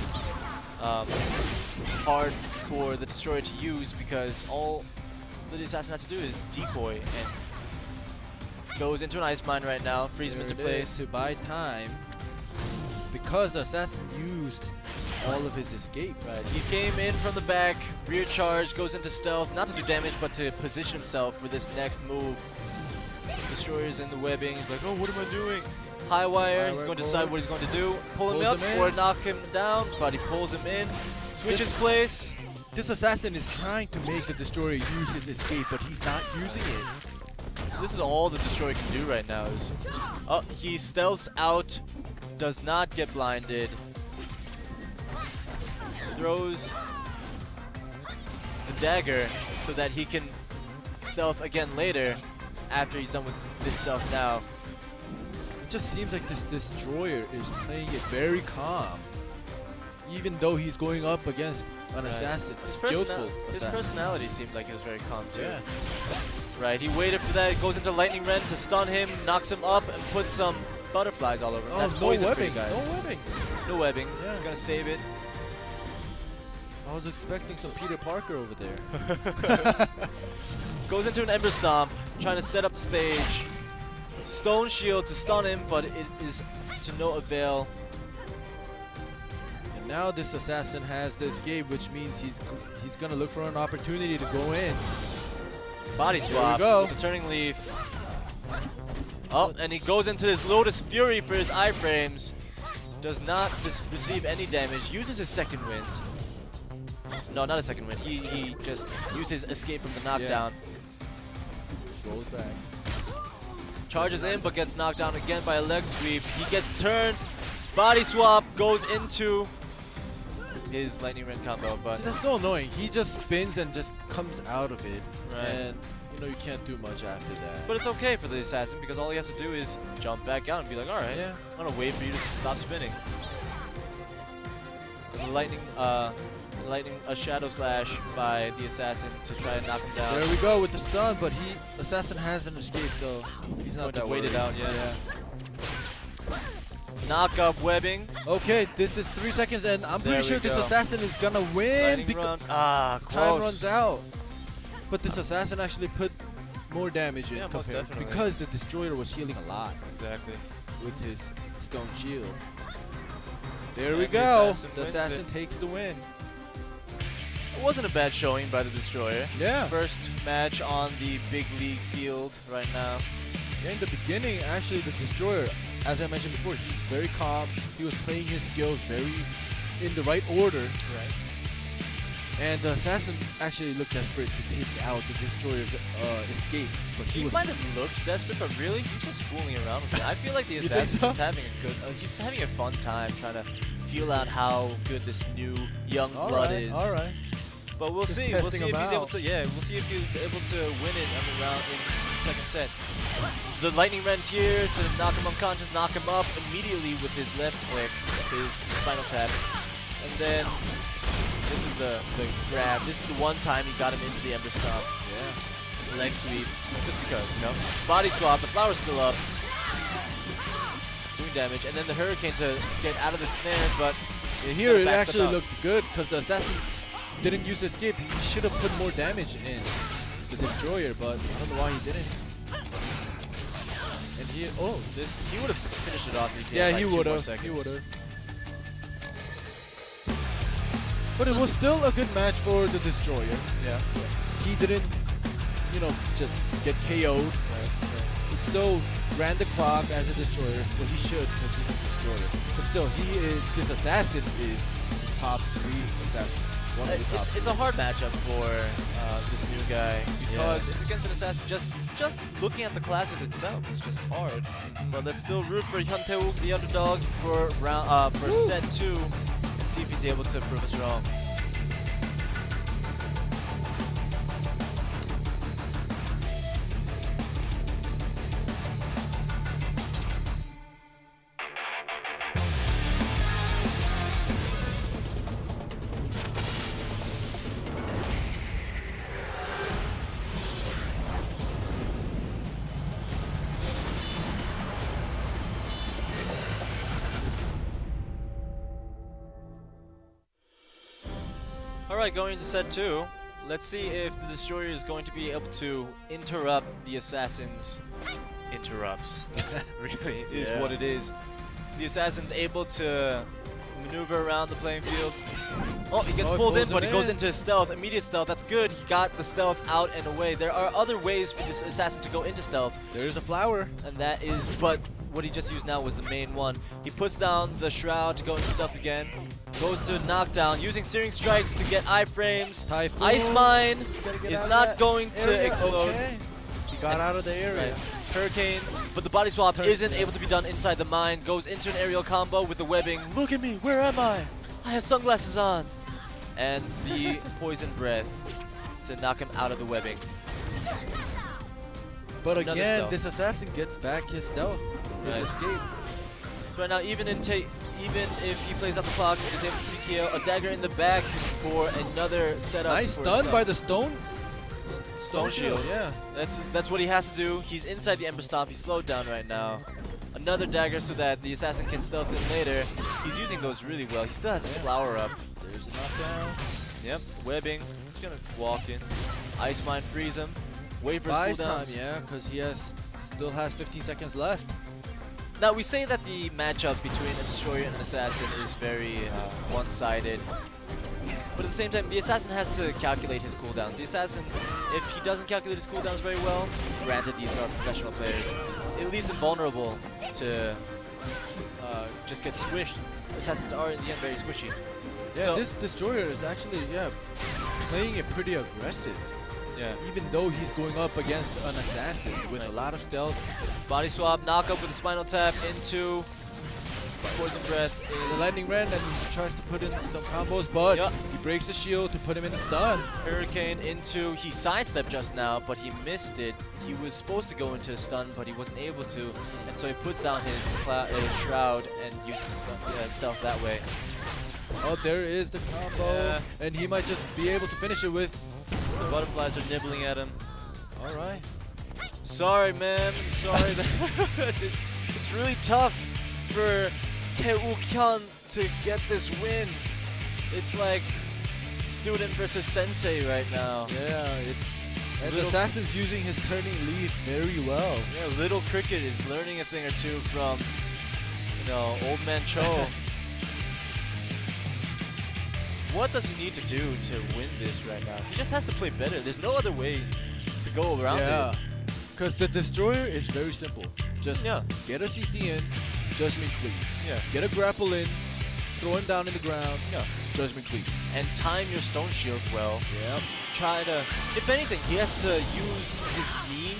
hard for the destroyer to use because all the assassin has to do is decoy and goes into an ice mine right now. Freeze him into There it is place. to buy time because the assassin used all of his escapes. Right. He came in from the back, rear charge, goes into stealth, not to do damage, but to position himself for this next move. Destroyer's in the webbing. He's like, oh, what am I doing? High wire. He's going to decide what he's going to do. Pull him Pulls up him in. or knock him down, but he pulls him in. Switches place. This assassin is trying to make the destroyer use his escape, but he's not using it. This is all the destroyer can do right now. Is he stealths out, does not get blinded, throws the dagger so that he can stealth again later after he's done with this stealth now. It just seems like this destroyer is playing it very calm, even though he's going up against an assassin, a skillful His assassin. personality seemed like it was very calm too. Yeah. Right, he waited for that, goes into Lightning Rend to stun him, knocks him up, and puts some butterflies all over him. Oh, That's no poison for you webbing, guys. no webbing. No webbing. Yeah. He's gonna save it. I was expecting some Peter Parker over there. Goes into an Ember Stomp, trying to set up the stage. Stone Shield to stun him, but it is to no avail. And now this assassin has the escape, which means he's gonna look for an opportunity to go in. Body There we swap go. with the turning leaf. Oh, and he goes into his Lotus Fury for his iframes. Does not just receive any damage. Uses his second wind. No, not a second wind. He just uses escape from the knockdown. Just rolls back. Charges in, but gets knocked down again by a leg sweep. He gets turned. Body swap goes into his Lightning Rend combo, but That's so annoying. He just spins and just comes out of it, Right. and you can't do much after that. But it's okay for the assassin because all he has to do is jump back out and be like, all right, Yeah. I'm gonna wait for you to stop spinning. There's a shadow slash by the assassin to try and knock him down. There we go with the stun, but assassin has an escape, so he's not Going to that wait it worried. out, yeah. Knock up webbing. Okay, this is 3 seconds, and I'm There pretty sure we this go. assassin is gonna win Lightning because round. Ah, time close. runs out. But this assassin actually put more damage in Yeah, most compared definitely. because the destroyer was healing a lot Exactly. with his stone shield. There And we the go. assassin The wins assassin it. takes the win. It wasn't a bad showing by the destroyer. Yeah. First match on the big league field right now. In the beginning, actually, the destroyer, as I mentioned before, he's very calm. He was playing his skills very in the right order. Right. And the assassin actually looked desperate to take out the destroyer's escape, but He was might have looked desperate, but really, he's just fooling around with it. I feel like the You think assassin so? is having a good, he's having a fun time trying to feel out how good this new young blood is. All right. But we'll Just see. We'll testing see if him he's able out. to. Yeah, we'll see if he's able to win it on the round in second set. The lightning rend here to knock him unconscious, knock him up immediately with his left click, his spinal tap. And then this is the grab. This is the one time he got him into the Ember Stomp. Yeah. Leg sweep, just because, you know. Body swap, the flower's still up. Doing damage, and then the Hurricane to get out of the snares, but yeah, here it backs actually up. looked good because the assassin didn't use the escape. He should have put more damage in the destroyer, but I don't know why he didn't. And he he would have finished it off if he yeah, had like he 2 would more have. seconds. He would have. But it was still a good match for the destroyer. Yeah. He didn't, you know, just get KO'd. He still ran the clock as a destroyer. Well, he should because he's a destroyer. But still, this assassin is top 3 assassin. One of the top It's a hard matchup for this new guy because it's against an assassin. Just looking at the classes itself, it's just hard. But let's still root for Hyuntaeuk, the underdog, for set 2, and see if he's able to prove us wrong. Alright, going into set 2, let's see if the destroyer is going to be able to interrupt the assassin's interrupts. Really, is what it is. The assassin's able to maneuver around the playing field. Oh, he gets pulled in, but he goes into his stealth. Immediate stealth, that's good. He got the stealth out and away. There are other ways for this assassin to go into stealth. There's a flower. And that is, but what he just used now was the main one. He puts down the shroud to go into stealth again. Goes to knockdown, using Searing Strikes to get iframes. Typhoon. Ice Mine is not going to explode. Okay. He got out of the area. Right. Hurricane, but the body swap isn't able to be done inside the mine. Goes into an aerial combo with the webbing. Look at me, where am I? I have sunglasses on. And the poison breath to knock him out of the webbing. But Another again, stealth. this assassin gets back his stealth, his escape. So right now, even if he plays out the clock, he's able to TKO. A dagger in the back for another setup. Nice for stun his by the stone shield. Yeah. That's what he has to do. He's inside the Ember Stomp. He's slowed down right now. Another dagger so that the assassin can stealth in later. He's using those really well. He still has his flower up. There's a knockdown. Yep, webbing. He's gonna walk in. Ice Mine freeze him. Wait for his Buys cooldowns. time, yeah, because he still has 15 seconds left. Now we say that the matchup between a destroyer and an assassin is very one-sided. But at the same time, the assassin has to calculate his cooldowns. The assassin, if he doesn't calculate his cooldowns very well, granted these are professional players, it leaves him vulnerable to just get squished. Assassins are in the end very squishy. Yeah, so, this destroyer is actually playing it pretty aggressive. Yeah. Even though he's going up against an assassin with a lot of stealth. Body swap, knock up with a spinal tap into poison breath. The lightning rend, and he tries to put in some combos, but he breaks the shield to put him in a stun. Hurricane into, he sidestepped just now, but he missed it. He was supposed to go into a stun, but he wasn't able to, and so he puts down his shroud and uses his stealth that way. Oh, there is the combo, and he might just be able to finish it with. The butterflies are nibbling at him. All right. Sorry, man. Sorry. it's really tough for Tae-wook-hyun to get this win. It's like student versus sensei right now. Yeah, and the assassin's using his turning leaf very well. Yeah, Little Cricket is learning a thing or two from, Old Man Cho. What does he need to do to win this right now? He just has to play better. There's no other way to go around it. Because the destroyer is very simple. Just get a CC in, judgment cleave. Yeah. Get a grapple in, throw him down in the ground. Yeah. Judgment cleave. And time your stone shields well. Yep. Try to, if anything, he has to use his knee,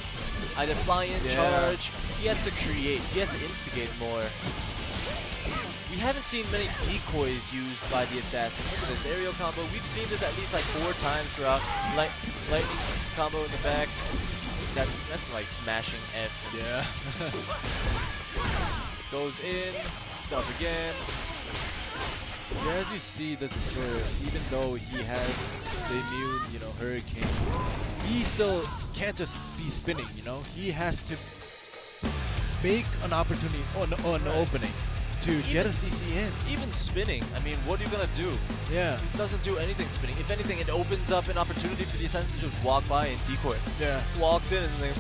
either fly in, charge. He has to create. He has to instigate more. We haven't seen many decoys used by the assassin. Look at this aerial combo. We've seen this at least like 4 times throughout. Lightning combo in the back. That's like smashing F. Yeah. Goes in, stuff again. Yeah, as you see, the Destroyer, even though he has the immune, you know, Hurricane, he still can't just be spinning, you know? He has to make an opportunity on an opening to get a CC in. Even spinning, I mean, what are you gonna do? Yeah. It doesn't do anything spinning. If anything, it opens up an opportunity for the Assassin to just walk by and decoy. Yeah. Walks in and then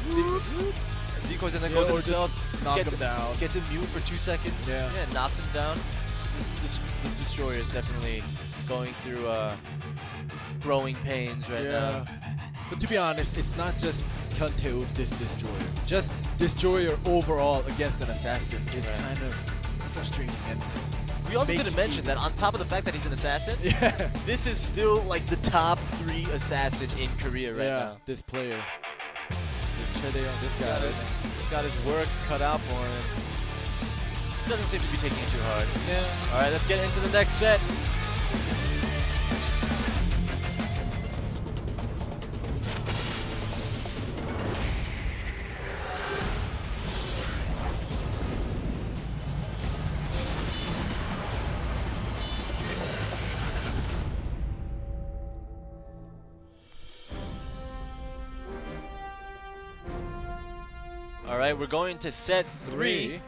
decoys and then goes into stealth. Knock gets him down. Gets immune for 2 seconds. Yeah. Knocks him down. This Destroyer is definitely going through growing pains right now. But to be honest, it's not just Hyuntae this Destroyer. Just Destroyer overall against an Assassin is kind of frustrating. And we also didn't mention that on top of the fact that he's an assassin, this is still like the top 3 assassin in Korea right now. This player. This Chaedaeong, this guy. He's got his work cut out for him. Doesn't seem to be taking it too hard. Yeah. All right, let's get into the next set. All right, we're going to set 3.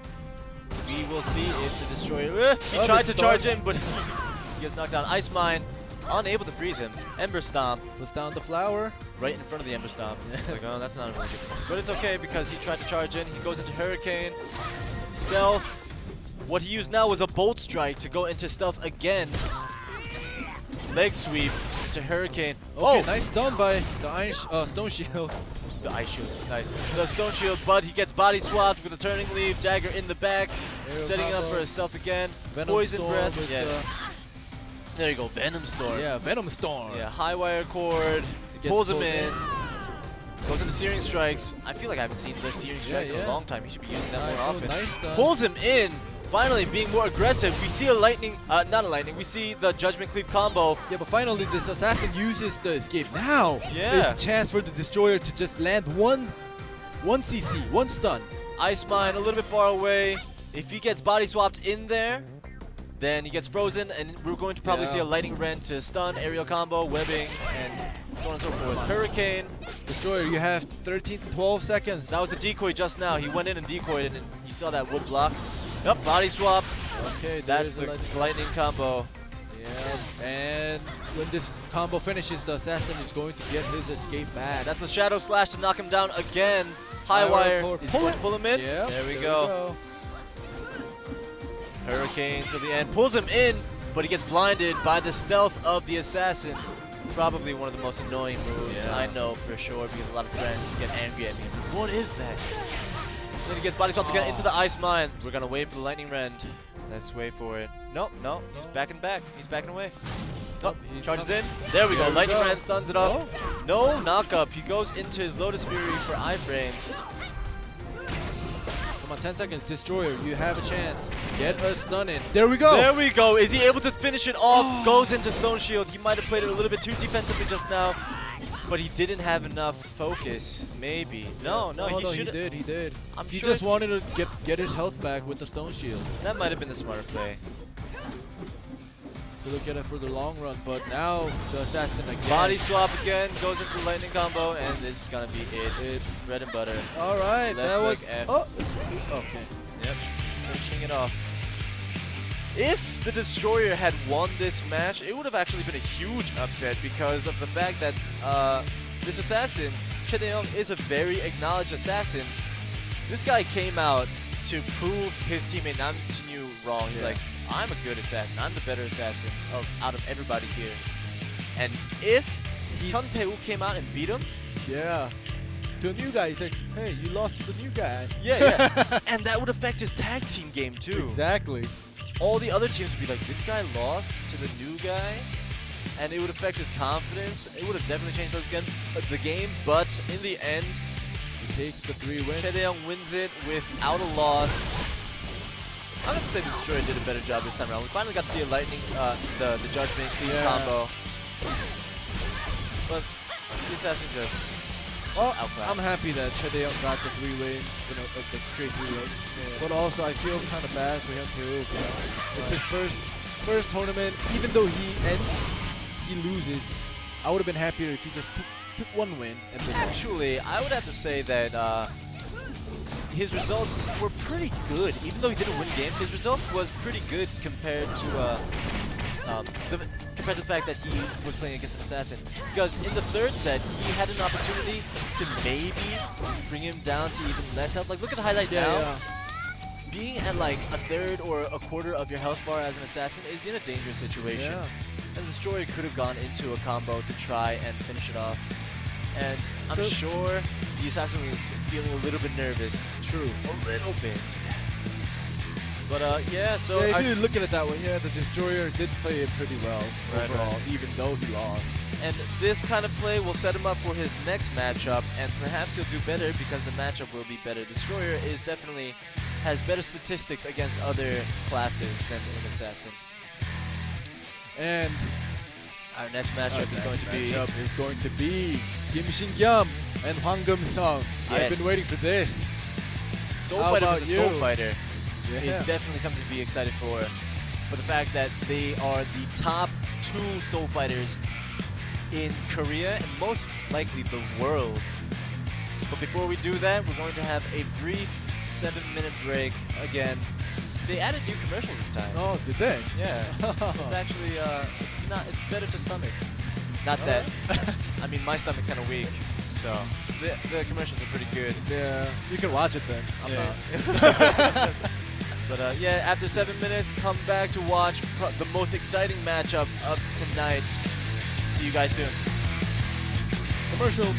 We will see if the Destroyer... he tried to charge in, but he gets knocked down. Ice Mine, unable to freeze him. Ember Stomp. Puts down the flower. Right in front of the Ember Stomp. It's like, oh, that's not a really good thing. But it's okay because he tried to charge in. He goes into Hurricane. Stealth. What he used now was a Bolt Strike to go into Stealth again. Leg Sweep into Hurricane. Okay, nice done by the Stone Shield. The Ice Shield, nice. The Stone Shield, but he gets body swapped with a Turning Leaf, Dagger in the back, setting up for a stealth again. Poison Breath, there you go, Venom Storm. Yeah, Venom Storm. Yeah, High Wire Cord, pulls him in, goes into Searing Strikes. I feel like I haven't seen the Searing Strikes in a long time. He should be using that more often. Nice done. Pulls him in, finally being more aggressive. We see a lightning, not a lightning, we see the Judgment Cleave combo. Yeah, but finally this assassin uses the escape. Now Yeah. is a chance for the Destroyer to just land one CC, one stun. Ice Mine a little bit far away. If he gets body swapped in there, then he gets frozen, and we're going to probably see a Lightning Rend to stun, aerial combo, webbing, and so on and so forth. Hurricane. Destroyer, you have 12 seconds. That was a decoy just now. He went in and decoyed, and you saw that wood block. Yep, body swap. Okay, that's the lightning combo. Yeah, and when this combo finishes, the assassin is going to get his escape back. That's the Shadow Slash to knock him down again. High Wire is going to pull him in. Yeah, there we go. Hurricane till the end. Pulls him in, but he gets blinded by the stealth of the assassin. Probably one of the most annoying moves, I know for sure, because a lot of friends get angry at me. Like, what is that? Then he gets body swapped again into the Ice Mine. We're going to wait for the Lightning Rend. Let's wait for it. Nope, no, he's backing back. He's backing away. Oh, he charges in. There we go. Lightning Rend stuns it up. No knock up. He goes into his Lotus Fury for iframes. Come on, 10 seconds. Destroyer, you have a chance. Get a stun in. There we go. There we go. Is he able to finish it off? Goes into Stone Shield. He might have played it a little bit too defensively just now, but he didn't have enough focus. Maybe. No, he did. He did. He sure just wanted to get his health back with the Stone Shield. That might have been the smarter play. To look at it for the long run, but now the assassin again. Body swap again, goes into the lightning combo, and this is gonna be it. Bread and butter. All right, that was. F. Oh, okay. Yep, finishing it off. If the Destroyer had won this match, it would have actually been a huge upset because of the fact that this assassin, Chaedaeong, is a very acknowledged assassin. This guy came out to prove his teammate Namjin wrong. He's like, I'm a good assassin. I'm the better assassin out of everybody here. And if Hyuntae came out and beat him, to a new guy, he's like, hey, you lost to the new guy. Yeah. And that would affect his tag team game too. Exactly. All the other teams would be like, this guy lost to the new guy, and it would affect his confidence. It would have definitely changed the game, but in the end, he takes the 3 win. Chaedaeong wins it without a loss. I'm going to say the Destroyer did a better job this time around. We finally got to see a lightning, the Judgment Cleave combo. But the assassin just just Well, outclassed. I'm happy that Chaedaeong got the 3 wins, the straight 3 wins. But also, I feel kind of bad for him too. It's his first tournament. Even though he loses, I would have been happier if he just took 1 win. And then Actually, I would have to say that his results were pretty good. Even though he didn't win games, his result was pretty good compared to compared to the fact that he was playing against an assassin. Because in the 3rd set, he had an opportunity to maybe bring him down to even less health. Like, look at the highlight now. yeah. Being at like a third or a quarter of your health bar as an assassin is in a dangerous situation. Yeah. And the Destroyer could have gone into a combo to try and finish it off. And I'm So- sure the assassin was feeling a little bit nervous. True. A little bit. But yeah, so yeah, if I- you look at it that way, yeah, the Destroyer did play it pretty well Right, overall, right. even though he lost. and this kind of play will set him up for his next matchup, and perhaps he'll do better because the matchup will be better. Destroyer is definitely has better statistics against other classes than an assassin. And Our next matchup is going to be Kim Shin-kyum and Hwang Geum-sung. I've Yes. been waiting for this. Soul How Fighter about versus Soul you? Fighter. Yeah. Is definitely something to be excited for the fact that they are the top 2 Soul Fighters in Korea and most likely the world. But before we do that, we're going to have a brief 7-minute break again. They added new commercials this time. Oh, did they? Yeah. It's actually it's better to stomach. Not that I mean my stomach's kind of weak, so the commercials are pretty good. Yeah, you can watch it then. I'm Yeah. not. But yeah, after 7 minutes, come back to watch the most exciting matchup of tonight. See you guys soon. Commercial.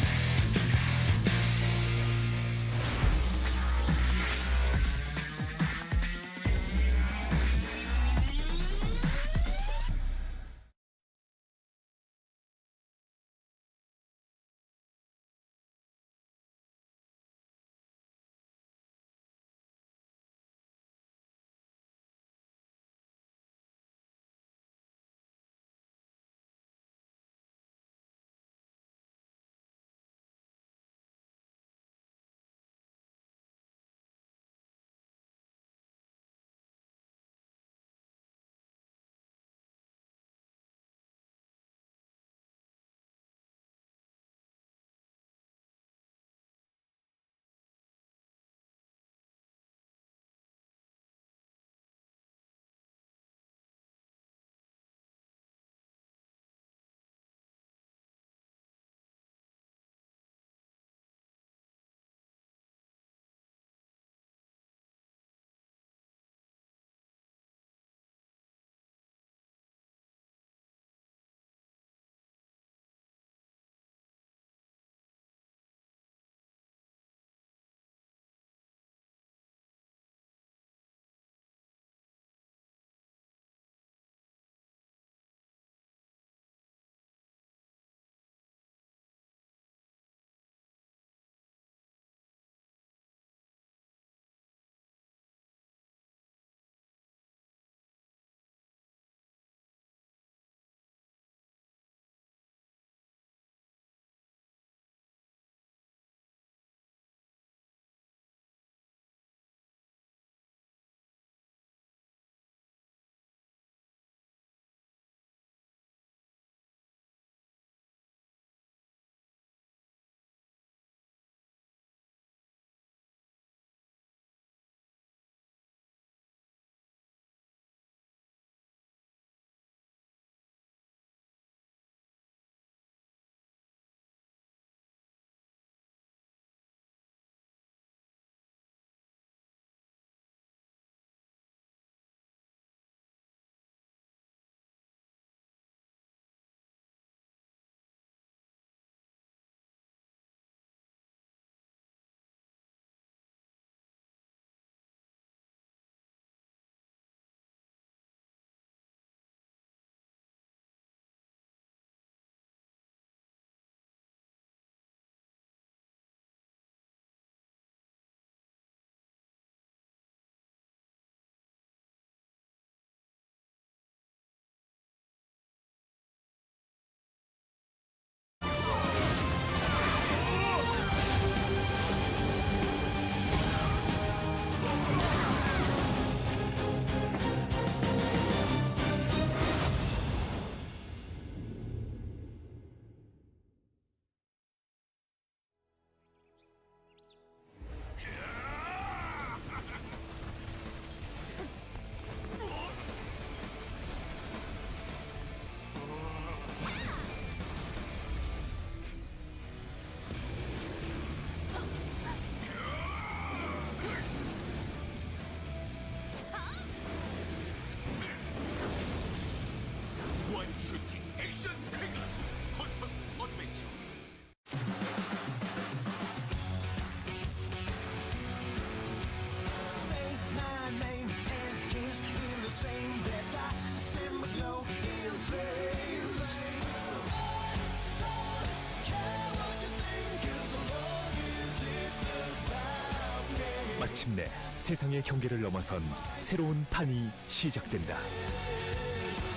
마침내 세상의 경계를 넘어선 새로운 판이 시작된다.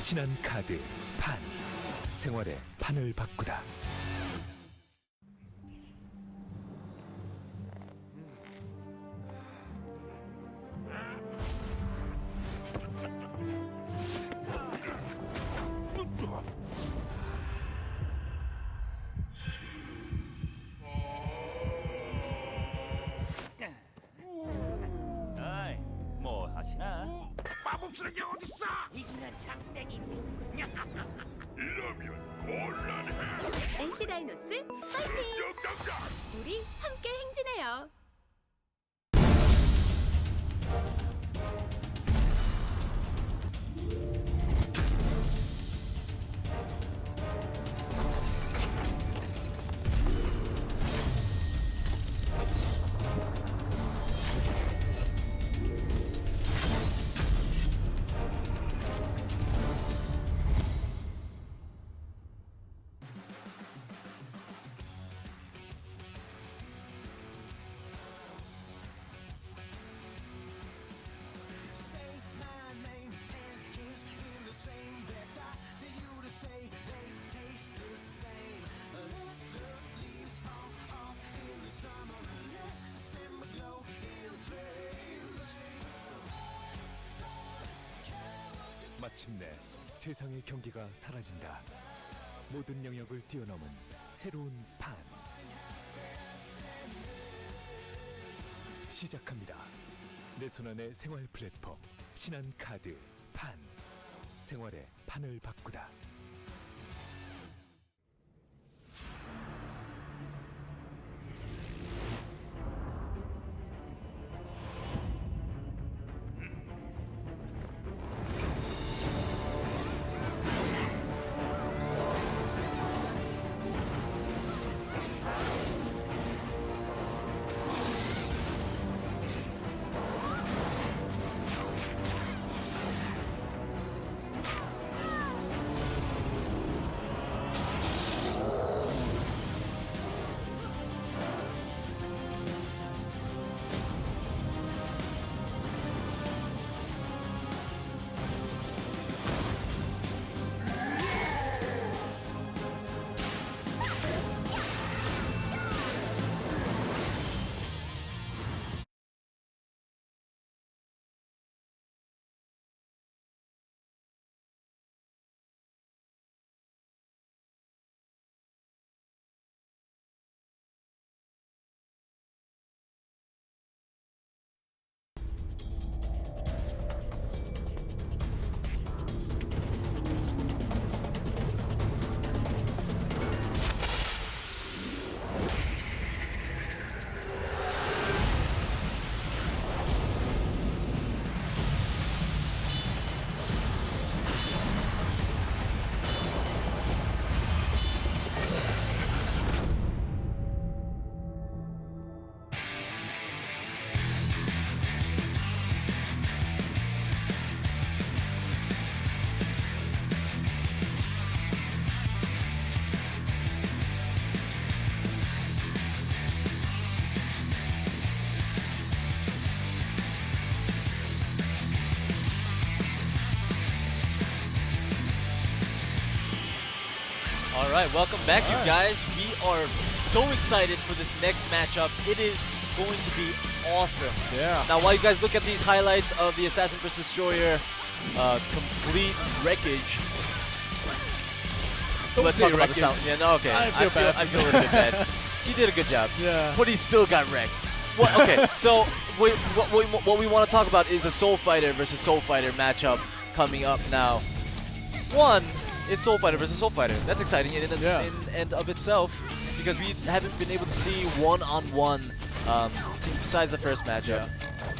신한 카드 판. 생활의 판을 바꾸다. 어이, 뭐 하시나? 마법 쓰는 게 어딨어? 이기는 장땡이지. 이러면 곤란해. NC 다이노스 파이팅! 우리 함께 행진해요. 마침내 세상의 경계가 사라진다. 모든 영역을 뛰어넘은 새로운 판 시작합니다. 내 손안의 생활 플랫폼 신한 카드 판. 생활의 판을 바꾸다. Alright, welcome back you guys. We are so excited for this next matchup. It is going to be awesome. Yeah. Now while you guys look at these highlights of the Assassin vs. Destroyer complete wreckage, let's talk about the sound. Yeah, no, okay. I feel bad. I feel a little bit bad. He did a good job. Yeah. But he still got wrecked. What, okay, so what we want to talk about is the Soul Fighter versus Soul Fighter matchup coming up now. One, it's Soul Fighter versus Soul Fighter. That's exciting in and of itself because we haven't been able to see one-on-one besides the first matchup.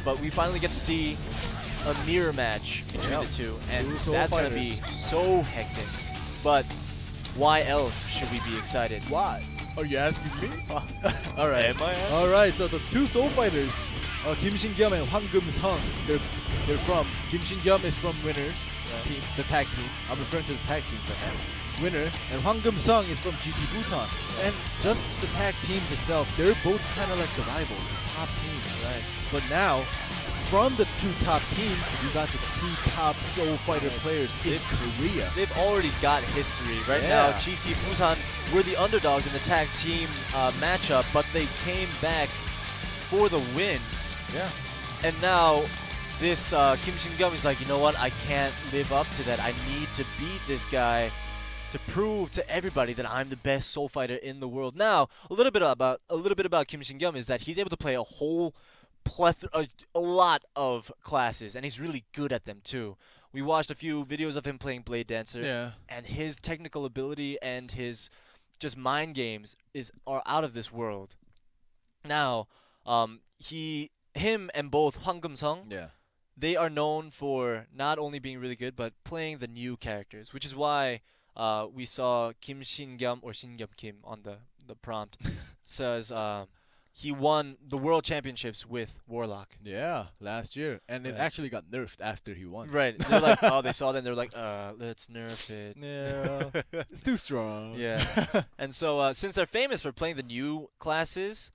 But we finally get to see a mirror match between the two, and that's going to be so hectic. But why else should we be excited? Why? Are you asking me? Alright. Am I? Alright, so the two Soul Fighters, Kim Shin-gyum and Hwang Geum-sung, they're from, Kim Shin-gyum is from Winners team, the tag team. I'm referring to the tag teams right now. winner, and Hwang Geum-sung is from GT Busan. And just the tag teams itself, they're both kind of like the rivals, the top teams, right? But now, from the two top teams, you got the two top Soul Fighter players in Korea. They've already got history. Right Yeah. now, GC Busan were the underdogs in the tag team matchup, but they came back for the win. Yeah. And now, this Kim Shin-geum is like, you know what? I can't live up to that. I need to beat this guy to prove to everybody that I'm the best Soul Fighter in the world. Now, a little bit about Kim Shin-geum is that he's able to play a whole plethora, a lot of classes, and he's really good at them too. We watched a few videos of him playing Blade Dancer, Yeah. and his technical ability and his just mind games are out of this world. Now, him and both Hwang Geum-sung, Yeah. they are known for not only being really good, but playing the new characters, which is why we saw Kim Shin-geum or Shin-geum Kim on the prompt says he won the world championships with Warlock. Yeah, last year. And it Yeah. actually got nerfed after he won. Right. They're like, oh, they saw that and they're like, let's nerf it. Yeah. It's too strong. Yeah. And so since they're famous for playing the new classes,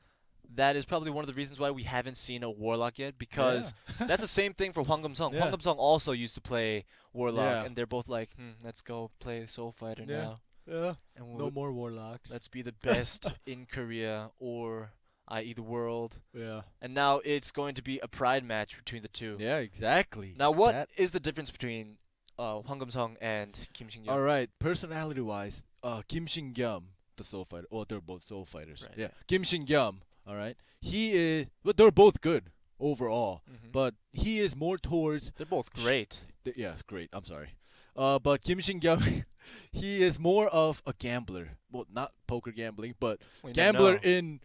that is probably one of the reasons why we haven't seen a Warlock yet, because that's the same thing for Hwang Geum-sung. Yeah. Hwang Geum-sung also used to play Warlock, Yeah. and they're both like, let's go play Soul Fighter Yeah. now. Yeah. And No more Warlocks. let's be the best in Korea, or i.e. the world. Yeah. And now it's going to be a pride match between the two. Yeah, exactly. Now, what That- is the difference between Hwang Geum-sung and Kim Shin-geum? All right, personality-wise, Kim Shin-geum, the Soul Fighter. Oh, they're both Soul Fighters. Right. Yeah. Kim Shin-geum, all right. He is, but they're both good overall. Mhm. But he is more towards. They're both great. Yeah, great. I'm sorry. But Kim Shin-geum, he is more of a gambler. Well, not poker gambling, but We don't gambler know.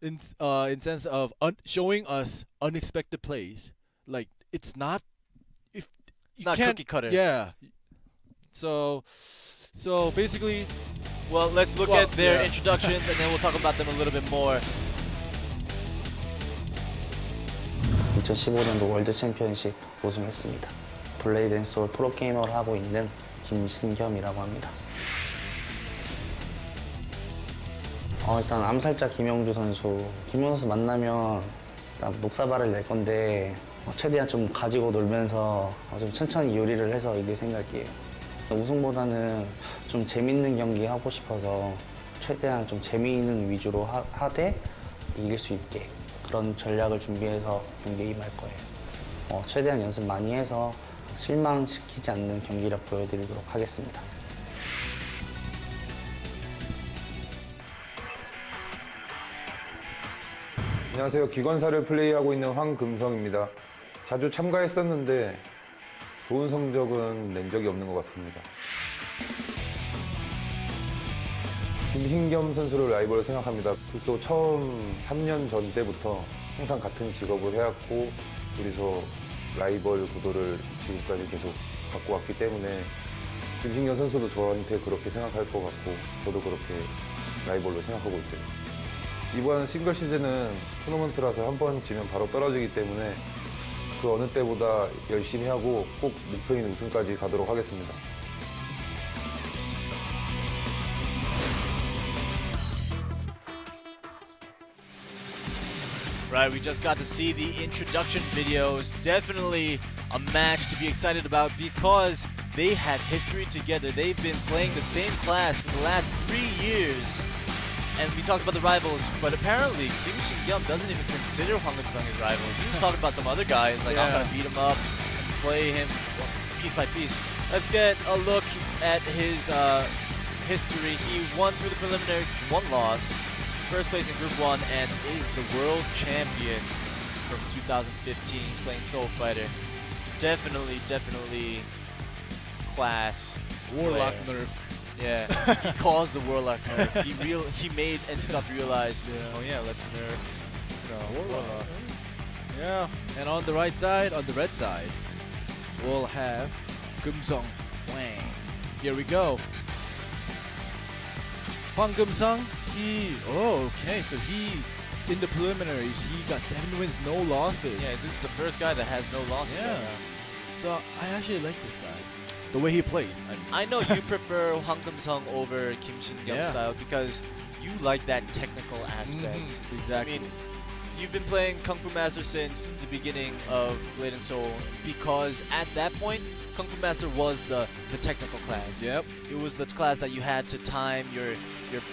in sense of showing us unexpected plays. Like it's not if It's you not can't- cookie cutter. Yeah. So basically, Well, let's look Well, at their yeah. introductions, and then we'll talk about them a little bit more. 2015년도 월드 챔피언십 우승했습니다. 블레이드 앤 소울 프로게이머를 하고 있는 김신겸이라고 합니다. 일단 암살자 김영주 선수 만나면 일단 목사발을 낼 건데 최대한 좀 가지고 놀면서 좀 천천히 요리를 해서 이길 생각이에요. 우승보다는 좀 재밌는 경기 하고 싶어서 최대한 좀 재미있는 위주로 하되 이길 수 있게 그런 전략을 준비해서 경기에 임할 거예요. 최대한 연습 많이 해서 실망시키지 않는 경기력 보여드리도록 하겠습니다. 안녕하세요. 기관사를 플레이하고 있는 황금성입니다. 자주 참가했었는데 좋은 성적은 낸 적이 없는 것 같습니다. 김신겸 선수를 라이벌로 생각합니다. 불소 처음 3년 전 때부터 항상 같은 직업을 해왔고 둘이서 라이벌 구도를 지금까지 계속 갖고 왔기 때문에 김신겸 선수도 저한테 그렇게 생각할 것 같고 저도 그렇게 라이벌로 생각하고 있어요. 이번 싱글 시즌은 토너먼트라서 한 번 지면 바로 떨어지기 때문에 그 어느 때보다 열심히 하고 꼭 목표인 우승까지 가도록 하겠습니다. Right, we just got to see the introduction videos. Definitely a match to be excited about because they have history together. They've been playing the same class for the last 3 years. And we talked about the rivals, but apparently Kim Shin-geum doesn't even consider Hwang Geum-sung his rival. He was talking about some other guys, like I'm gonna beat him up and play him piece by piece. Let's get a look at his history. He won through the preliminaries, 1 loss. First place in Group 1 and is the world champion from 2015. He's playing Soul Fighter. Definitely class. Warlock player. nerf. Yeah, he calls the Warlock nerf. He made NCSoft realize, oh yeah, let's nerf Warlock. Yeah. And on the right side, on the red side, we'll have Geum-sung Hwang. Here we go. Hwang Geum-sung, so he, in the preliminaries, he got 7 wins, no losses. Yeah, this is the first guy that has no losses. Yeah. Right now. So I actually like this guy. the way he plays. I know you prefer Hwang Keum-sung over Kim Shin-kyung Yeah. style because you like that technical aspect. Exactly. I mean, you've been playing Kung Fu Master since the beginning of Blade and Soul because at that point, Kung Fu Master was the technical class. Yep. It was the class that you had to time your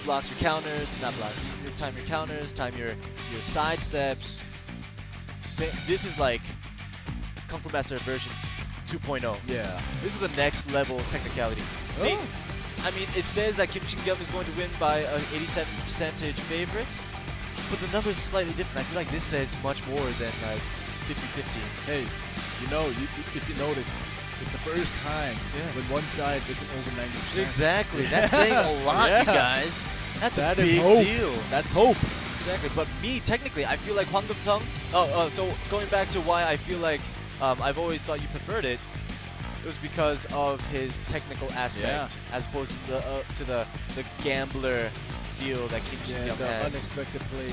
blocks, your counters, not blocks, time your counters, time your side steps. This is like Kung Fu Master version 2.0. Yeah. This is the next level of technicality. See, I mean, it says that Kim Shin-kyung is going to win by an 87% favorite, but the numbers are slightly different. I feel like this says much more than like 50-50. Hey, you know, if you notice, it's the first time when one side isn't over 90%. Exactly. That's saying a lot, you guys. That's a big hope. deal. That's hope. Exactly. But me, technically, I feel like Hwang Keum-sung. So going back to why I feel like I've always thought you preferred it, it was because of his technical aspect, as opposed to the gambler feel that Kim Shin-kyung the has. unexpected plays.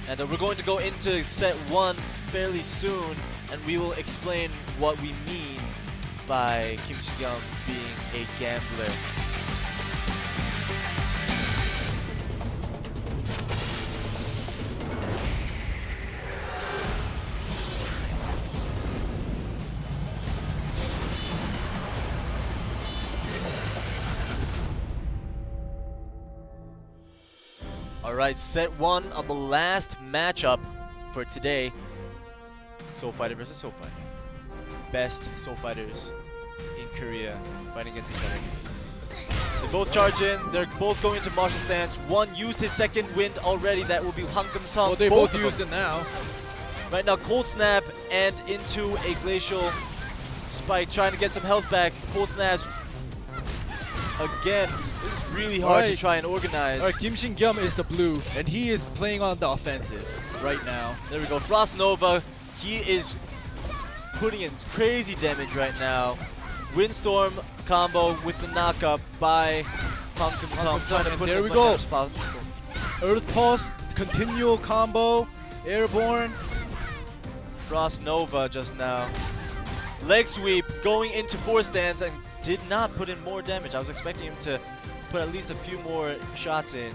And we're going to go into set 1 fairly soon, and we will explain what we mean by Kim Shin-kyung being a gambler. Alright, set 1 of the last matchup for today. Soul Fighter versus Soul Fighter. Best Soul Fighters in Korea fighting against each other. They both charge in, they're both going into martial stance. One used his second wind already, that will be Hwang Keum-sung. Well, they both used it now. Right now, Cold Snap and into a Glacial Spike, trying to get some health back. Cold Snaps. Again, this is really hard to try and organize. Alright, Kim Shin-kyung is the blue, and he is playing on the offensive right now. There we go, Frost Nova. He is putting in crazy damage right now. Windstorm combo with the knockup by Hwang Keum-sung. Trying to and put there as we much go. damage as possible. Earth Pulse, continual combo, airborne. Frost Nova just now. Leg sweep going into 4 stance and did not put in more damage. I was expecting him to put at least a few more shots in.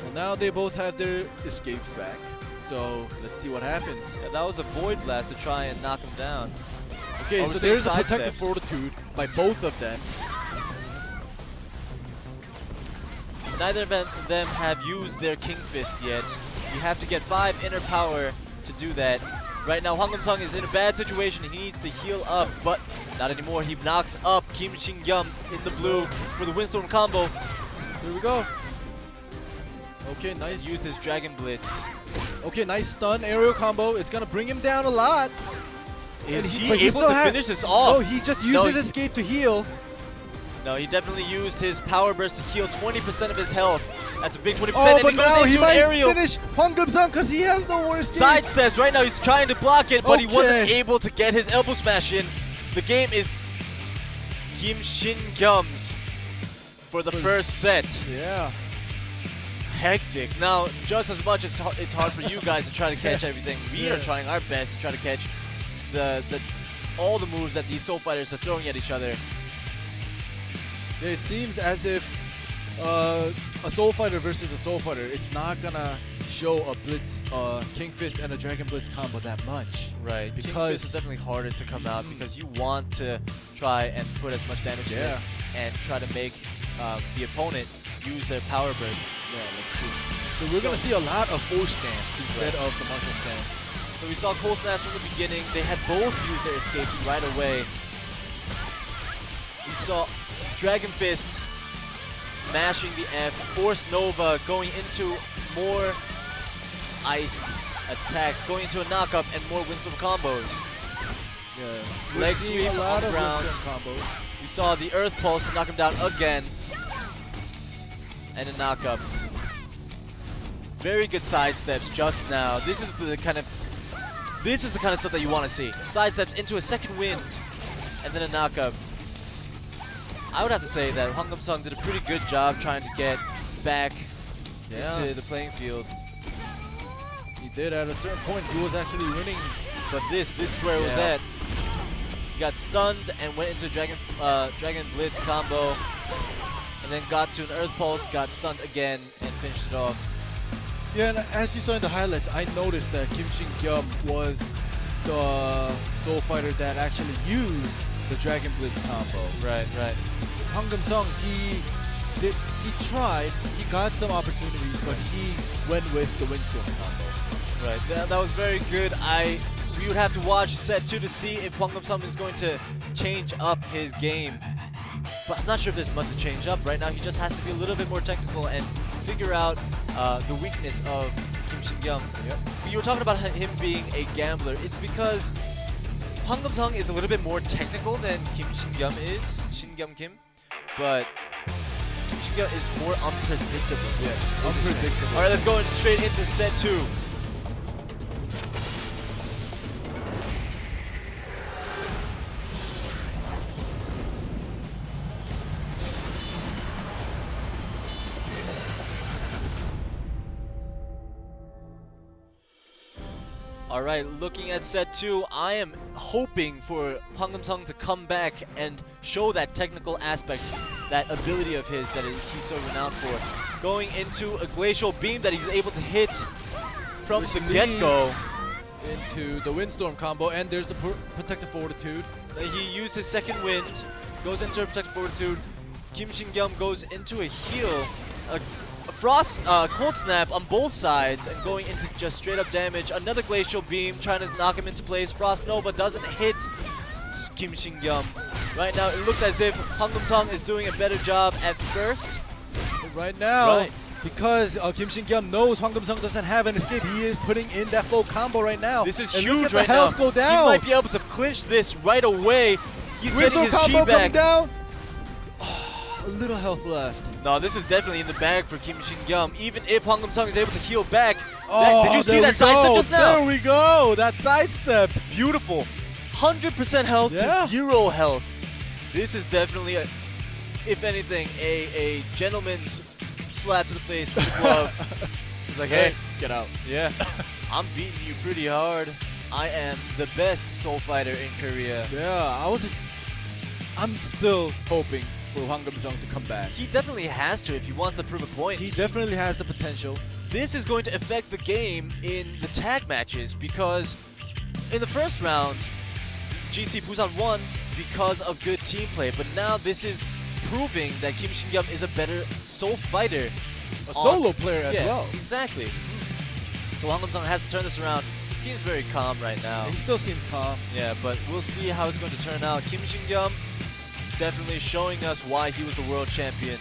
Well, now they both have their escapes back. So let's see what happens. Yeah, that was a Void Blast to try and knock him down. Okay, so there's a protective fortitude by both of them. Neither of them have used their King Fist yet. You have to get 5 inner power to do that. Right now, Hwang Keum-sung is in a bad situation. He needs to heal up, but not anymore. He knocks up Kim Shin-kyung in the blue for the Windstorm combo. Here we go. Okay, nice. Used his Dragon Blitz. Okay, nice stun aerial combo. It's gonna bring him down a lot. Is he but able still to finish this off? Oh, he just used his escape to heal. No, he definitely used his Power Burst to heal 20% of his health. That's a big 20%, Oh, and but he goes now he into an might aerial. finish Hwang Keum-sung because he has no more escape. Side steps right now. He's trying to block it, but he wasn't Okay. able to get his elbow smash in. The game is Kim Shin-kyung's for the first set. Yeah. Hectic. Now, just as much as it's hard for you guys to try to catch everything, we are trying our best to try to catch all the moves that these Soul Fighters are throwing at each other. It seems as if a Soul Fighter versus a Soul Fighter, it's not gonna show a Blitz, King Fist and a Dragon Blitz combo that much. Right, because King Fist is definitely harder to come out because you want to try and put as much damage in and try to make the opponent use their power bursts. Yeah, let's see. So we're gonna see a lot of force stance instead of the martial stance. So we saw Cold Snaps from the beginning. They had both used their escapes right away. We saw Dragon Fists smashing the F, Force Nova going into more ice attacks, going into a knockup and more Windstorm combos. Yeah. Leg sweep on the ground. Combos. We saw the Earth Pulse to knock him down again. And a knockup. Very good side steps just now. This is the kind of stuff that you want to see. Side steps into a second wind and then a knockup. I would have to say that Hwang Keum-sung did a pretty good job trying to get back into the playing field. He did at a certain point. He was actually winning. But this is where it was at. He got stunned and went into Dragon Blitz combo, and then got to an Earth Pulse, got stunned again, and finished it off. Yeah, and as you saw in the highlights, I noticed that Kim Shin-kyum was the Soul Fighter that actually used the Dragon Blitz combo. Right. Hwang Keum-sung, he tried, he got some opportunities, but he went with the Windstorm combo. Right, that was very good. We would have to watch set 2 to see if Hwang Keum-sung is going to change up his game. But I'm not sure if there's much to change up. Right now, he just has to be a little bit more technical and figure out the weakness of Kim Shin-kyum. Yep. You were talking about him being a gambler. It's because Hwang Keum-sung is a little bit more technical than Kim Shin-kyum is, Shin-kyum Kim, but Kim Shin-kyum is more unpredictable. Yes, unpredictable. All right, let's go straight into set 2. Alright, looking at set 2, I am hoping for Hwang Keum-sung to come back and show that technical aspect, that ability of his that he's so renowned for. Going into a Glacial Beam that he's able to hit from the get-go. Into the Windstorm combo, and there's the Protective Fortitude. He used his second wind, goes into a Protective Fortitude. Kim Shin-kyum goes into a heal. A Frost, Cold Snap on both sides and going into just straight up damage. Another Glacial Beam trying to knock him into place. Frost Nova doesn't hit Kim Shin-kyum. Right now it looks as if Hwang Keum-sung is doing a better job at first. Right now, because Kim Shin-kyum knows Hwang Keum-sung doesn't have an escape, he is putting in that full combo right now. This is and huge look at right the health now. go down. He might be able to clinch this right away. He's Windstorm getting his combo chi back. coming down. A little health left. No, this is definitely in the bag for Kim Shin-kyum. Even if Hwang Keum-sung is able to heal back. Oh, Did you see that sidestep just now? There we go. That sidestep. Beautiful. 100% health to 0 health. This is definitely, if anything, a gentleman's slap to the face with the glove. He's like, hey, get out. Yeah, I'm beating you pretty hard. I am the best Soul Fighter in Korea. Yeah, I'm still hoping for Hwang Keum-sung to come back. He definitely has to if he wants to prove a point. He definitely has the potential. This is going to affect the game in the tag matches because in the first round, GC Busan won because of good team play, but now this is proving that Kim Shin-kyum is a better Soul Fighter. A solo player as well. Exactly. So Hwang Keum-sung has to turn this around. He seems very calm right now. He still seems calm. Yeah, but we'll see how it's going to turn out. Kim Shin-kyum definitely showing us why he was the world champion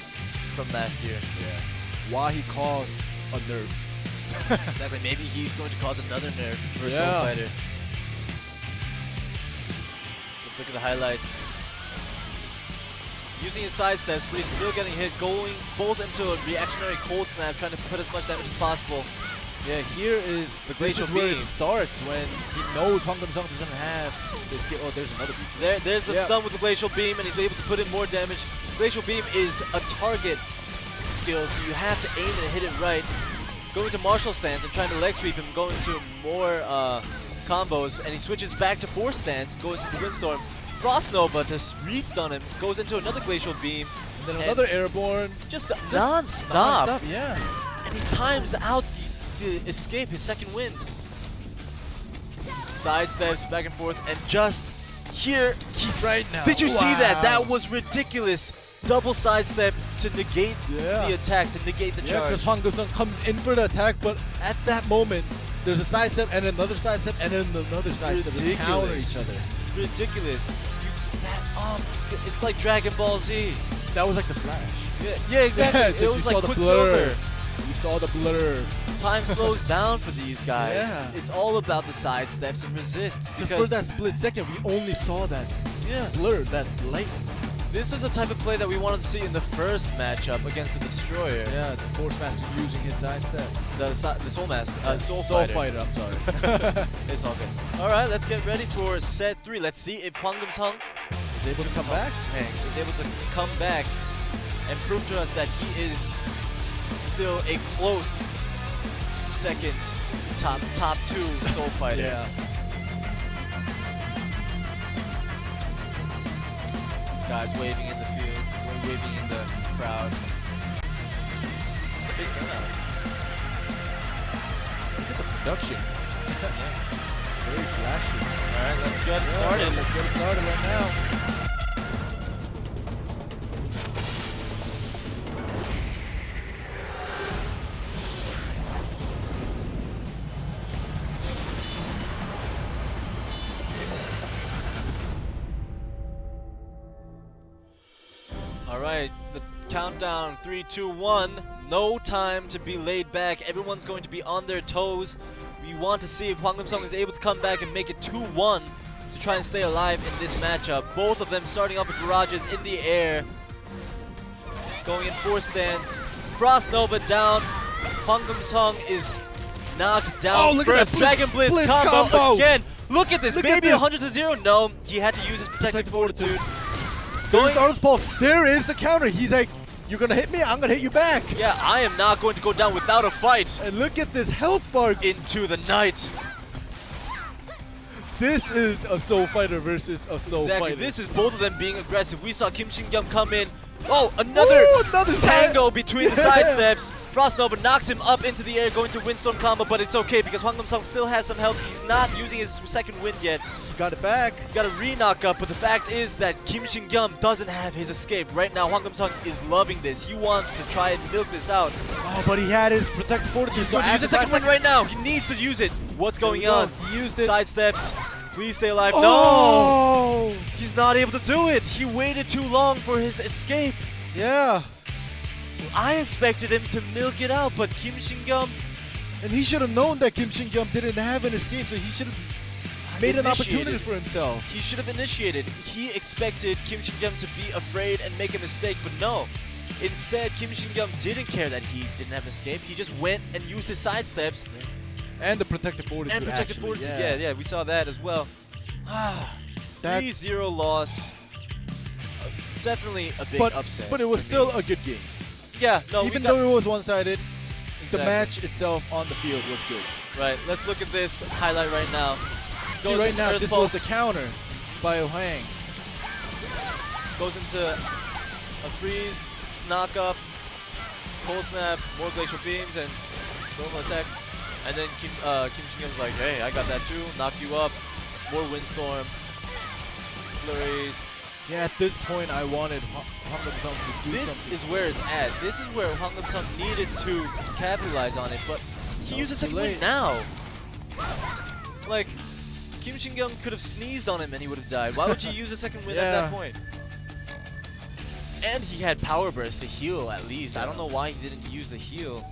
from last year. Yeah. Why he caused a nerf. Exactly. Maybe he's going to cause another nerf for Yeah. Soul Fighter. Let's look at the highlights. Using his side steps, but he's still getting hit, going both into a reactionary Cold Snap, trying to put as much damage as possible. Yeah, here is the this Glacial is where it Beam. starts when he knows Hwang Keum-sung doesn't have this skill. Oh, there's another beam. There's the stun with the Glacial Beam, and he's able to put in more damage. Glacial Beam is a target skill, so you have to aim and hit it right. Going to Marshall stance and trying to leg sweep him, going to more combos, and he switches back to force stance, goes to the Windstorm. Frost Nova to re-stun him, goes into another Glacial Beam. And then another airborne. Just non-stop. Yeah. And he times out the escape, his second wind. Sidesteps back and forth, and just here, he's right now. Did you see that? That was ridiculous. Double sidestep to negate the attack, to negate the Yeah, charge. because Hwang Keum-sung comes in for the attack, but at that moment, there's a sidestep and another sidestep and then another sidestep to counter each other. Ridiculous. It's like Dragon Ball Z. That was like the Flash. Yeah, exactly. It was like Quicksilver. You saw the blur. Time slows down for these guys. Yeah. It's all about the side steps and resists. Because for that split second, we only saw that blur, that light. This was the type of play that we wanted to see in the first matchup against the Destroyer. Yeah, the Force Master using his side steps. The Soul Master, Soul Fighter, Fighter. I'm sorry. It's all good. All right, let's get ready for set 3. Let's see if Hwang Keum-sung is able to come back. Is able to come back and prove to us that he is still a close second top 2 Soul Fighter. Yeah. Guys waving in the field, waving in the crowd. Big turnout. Look at the production. Very flashy. Alright, let's get it started. Let's get it started right now. Alright, the countdown 3, 2, 1. No time to be laid back. Everyone's going to be on their toes. We want to see if Hwang Kim-sung is able to come back and make it 2-1 to try and stay alive in this matchup. Both of them starting off with garages in the air. Going in 4 stance. Frost Nova down. Hwang Kim-sung is knocked down. Oh, look at that Dragon Blitz combo again. Look at this. Look Maybe at this. 100-0. No, he had to use his protective fortitude. There's Arthur's pulse. There is the counter. He's like, you're gonna hit me, I'm gonna hit you back. Yeah, I am not going to go down without a fight. And look at this health bar. Into the night. This is a soul fighter versus a soul fighter. This is both of them being aggressive. We saw Kim Shin-kyung come in. Oh, another tango between the side steps. Frost Nova knocks him up into the air, going to Windstorm combo, but it's okay because Hwang Kim-sung still has some health. He's not using his second wind yet. He got it back. He got a re-knock up, but the fact is that Kim Shin-kyung doesn't have his escape. Right now, Hwang Kim-sung is loving this. He wants to try and milk this out. Oh, but he had his protective fortitude. He's going to use the second wind right now. He needs to use it. What's going on? He used it. Side steps. Please stay alive. Oh! No! He's not able to do it. He waited too long for his escape. Yeah. I expected him to milk it out, but Kim Shin-kyung... And he should have known that Kim Shin-kyung didn't have an escape, so he should have made an opportunity for himself. He should have initiated. He expected Kim Shin-kyung to be afraid and make a mistake, but no. Instead, Kim Shin-kyung didn't care that he didn't have an escape. He just went and used his side steps. And the protective fortitude. And protective fortitude, yeah, we saw that as well. 3-0 loss. Definitely a big upset. But it was still a good game. Yeah, no, even though it was one-sided, the match itself on the field was good. Right, let's look at this highlight right now. See, right now, this was a counter by Hwang. Goes into a freeze, knock up, cold snap, more glacial beams, and normal attack. And then Kim Shin-kyung's like, hey, I got that too, knock you up, more windstorm, flurries. Yeah, at this point, I wanted Hwang Kim-sung to do this something. Is where it's at. This is where Hwang Kim-sung needed to capitalize on it, but he used a second wind now. Like, Kim Shin-kyung could have sneezed on him and he would have died. Why would you use a second wind at that point? And he had power burst to heal at least. I don't know why he didn't use the heal.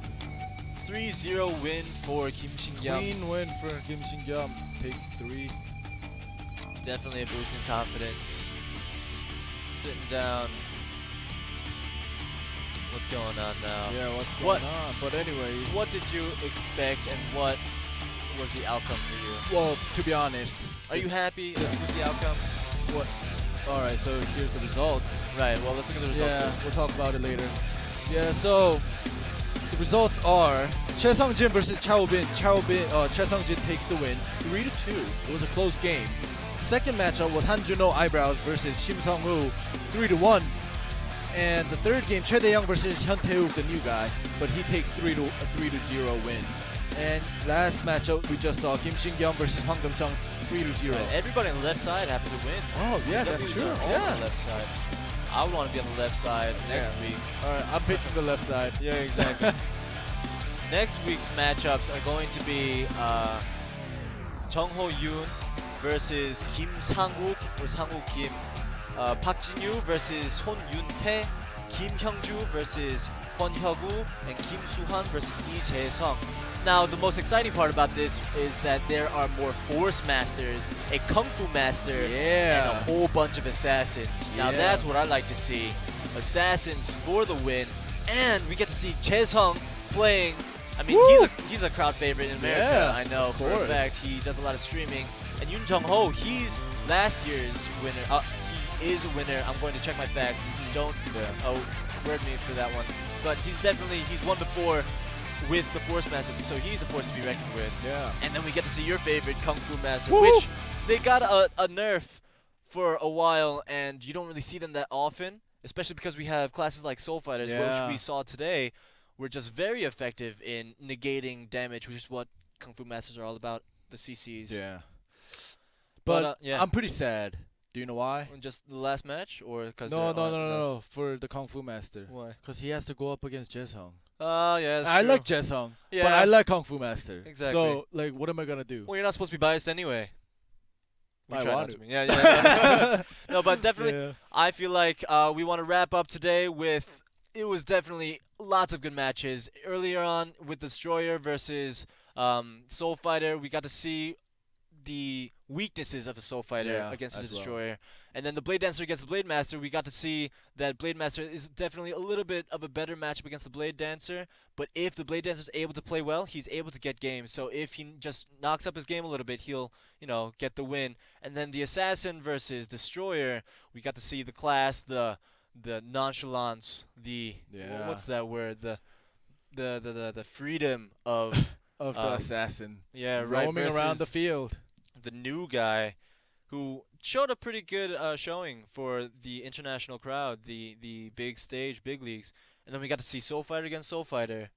3-0 win for Kim Shin-kyung. Clean win for Kim Shin-kyung. Takes 3. Definitely a boost in confidence. Sitting down. What's going on now? Yeah, what's going on? But anyways, what did you expect and what was the outcome for you? Well, to be honest, are you happy with the outcome? What? All right, so here's the results. Right. Well, let's look at the results first. We'll talk about it later. Yeah. So the results are Choi Sung-jin versus Chao Bin. Choi Sung-jin takes the win, 3-2. It was a close game. Second matchup was Han Juno Eyebrows versus Shim Sung-woo, 3-1. And the third game, Choi Dae-young versus Hyun Tae-wook, the new guy, but he takes a 3-0 win. And last matchup we just saw, Kim Shin-kyung versus Hwang Kim-sung, 3-0. Right, everybody on the left side happened to win. Oh yeah, that's true. All on the left side. I would want to be on the left side next week. All right, I'm picking the left side. Yeah, exactly. Next week's matchups are going to be Jung Ho-yoon versus Kim Sang-wook or Sang-wook Kim, Park Jin-yu versus Son Yun-tae, Kim Hyung-ju versus Kwon Hyuk-woo, and Kim Soo-han versus Lee Jae-sung. Now, the most exciting part about this is that there are more Force Masters, a Kung Fu Master, and a whole bunch of Assassins. Now, that's what I like to see. Assassins for the win, and we get to see Jae-sung playing. I mean, he's a crowd favorite in America, I know, for a fact. He does a lot of streaming. And Yoon Jung-ho, he's last year's winner. He is a winner. I'm going to check my facts. Don't word me for that one. But he's won before with the Force Master, so he's a force to be reckoned with. Yeah. And then we get to see your favorite Kung Fu Master, which they got a nerf for a while, and you don't really see them that often, especially because we have classes like Soul Fighters, Yeah. which we saw today, were just very effective in negating damage, which is what Kung Fu Masters are all about, the CCs. Yeah. But yeah. I'm pretty sad. Do you know why? Just the last match, or because No. For the Kung Fu Master. Why? Because he has to go up against Jesung. Oh, yeah, that's I true. like Jesung, Yeah. but I like Kung Fu Master. Exactly. So, like, what am I gonna do? Well, you're not supposed to be biased anyway. We I try want not to. be. Yeah. No, but definitely, Yeah. I feel like we want to wrap up today with. It was definitely lots of good matches. Earlier on with Destroyer versus Soul Fighter, we got to see the weaknesses of a Soul Fighter against a as well. Destroyer. And then the Blade Dancer against the Blade Master, we got to see that Blade Master is definitely a little bit of a better matchup against the Blade Dancer. But if the Blade Dancer is able to play well, he's able to get games. So if he just knocks up his game a little bit, he'll, get the win. And then the Assassin versus Destroyer, we got to see the class, the nonchalance, what's that word? The freedom of Of the assassin. Yeah, right. Roaming around the versus field. the new guy who showed a pretty good showing for the international crowd, the big stage, big leagues. And then we got to see Soul Fighter against Soul Fighter.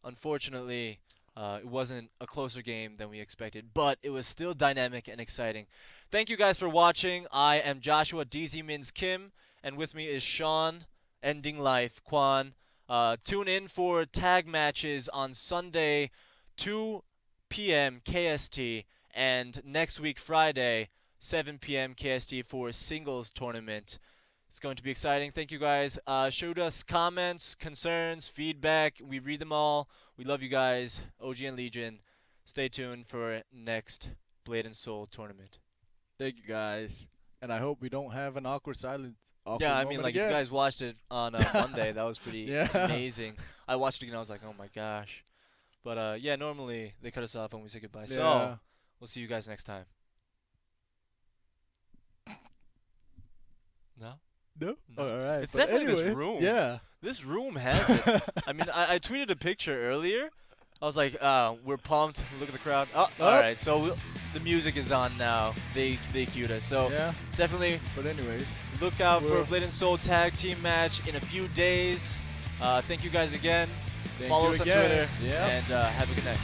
Unfortunately, it wasn't a closer game than we expected, but it was still dynamic and exciting. Thank you guys for watching. I am Joshua DZ Mins Kim, and with me is Sean, Ending Life, Kwan. Tune in for tag matches on Sunday, 2 p.m. KST, and next week, Friday, 7 p.m. KST for a singles tournament. It's going to be exciting. Thank you guys. Shoot us comments, concerns, feedback. We read them all. We love you guys. OG and Legion. Stay tuned for next Blade and Soul tournament. Thank you guys. And I hope we don't have an awkward silence. Yeah, I mean, like, if you guys watched it on Monday, that was pretty Yeah. amazing. I watched it again, I was like, oh my gosh. But, yeah, normally they cut us off when we say goodbye. So, Yeah. we'll see you guys next time. No? No? All right. It's but definitely anyway, this room. Yeah. This room has it. I mean, I tweeted a picture earlier. I was like, we're pumped. Look at the crowd. Oh, all right. So the music is on now. They cued us. So Yeah. definitely But anyways. look out for We're- a Blade and Soul tag team match in a few days. Thank you guys again. Thank Follow you us on again. Twitter. Yeah. And have a good night.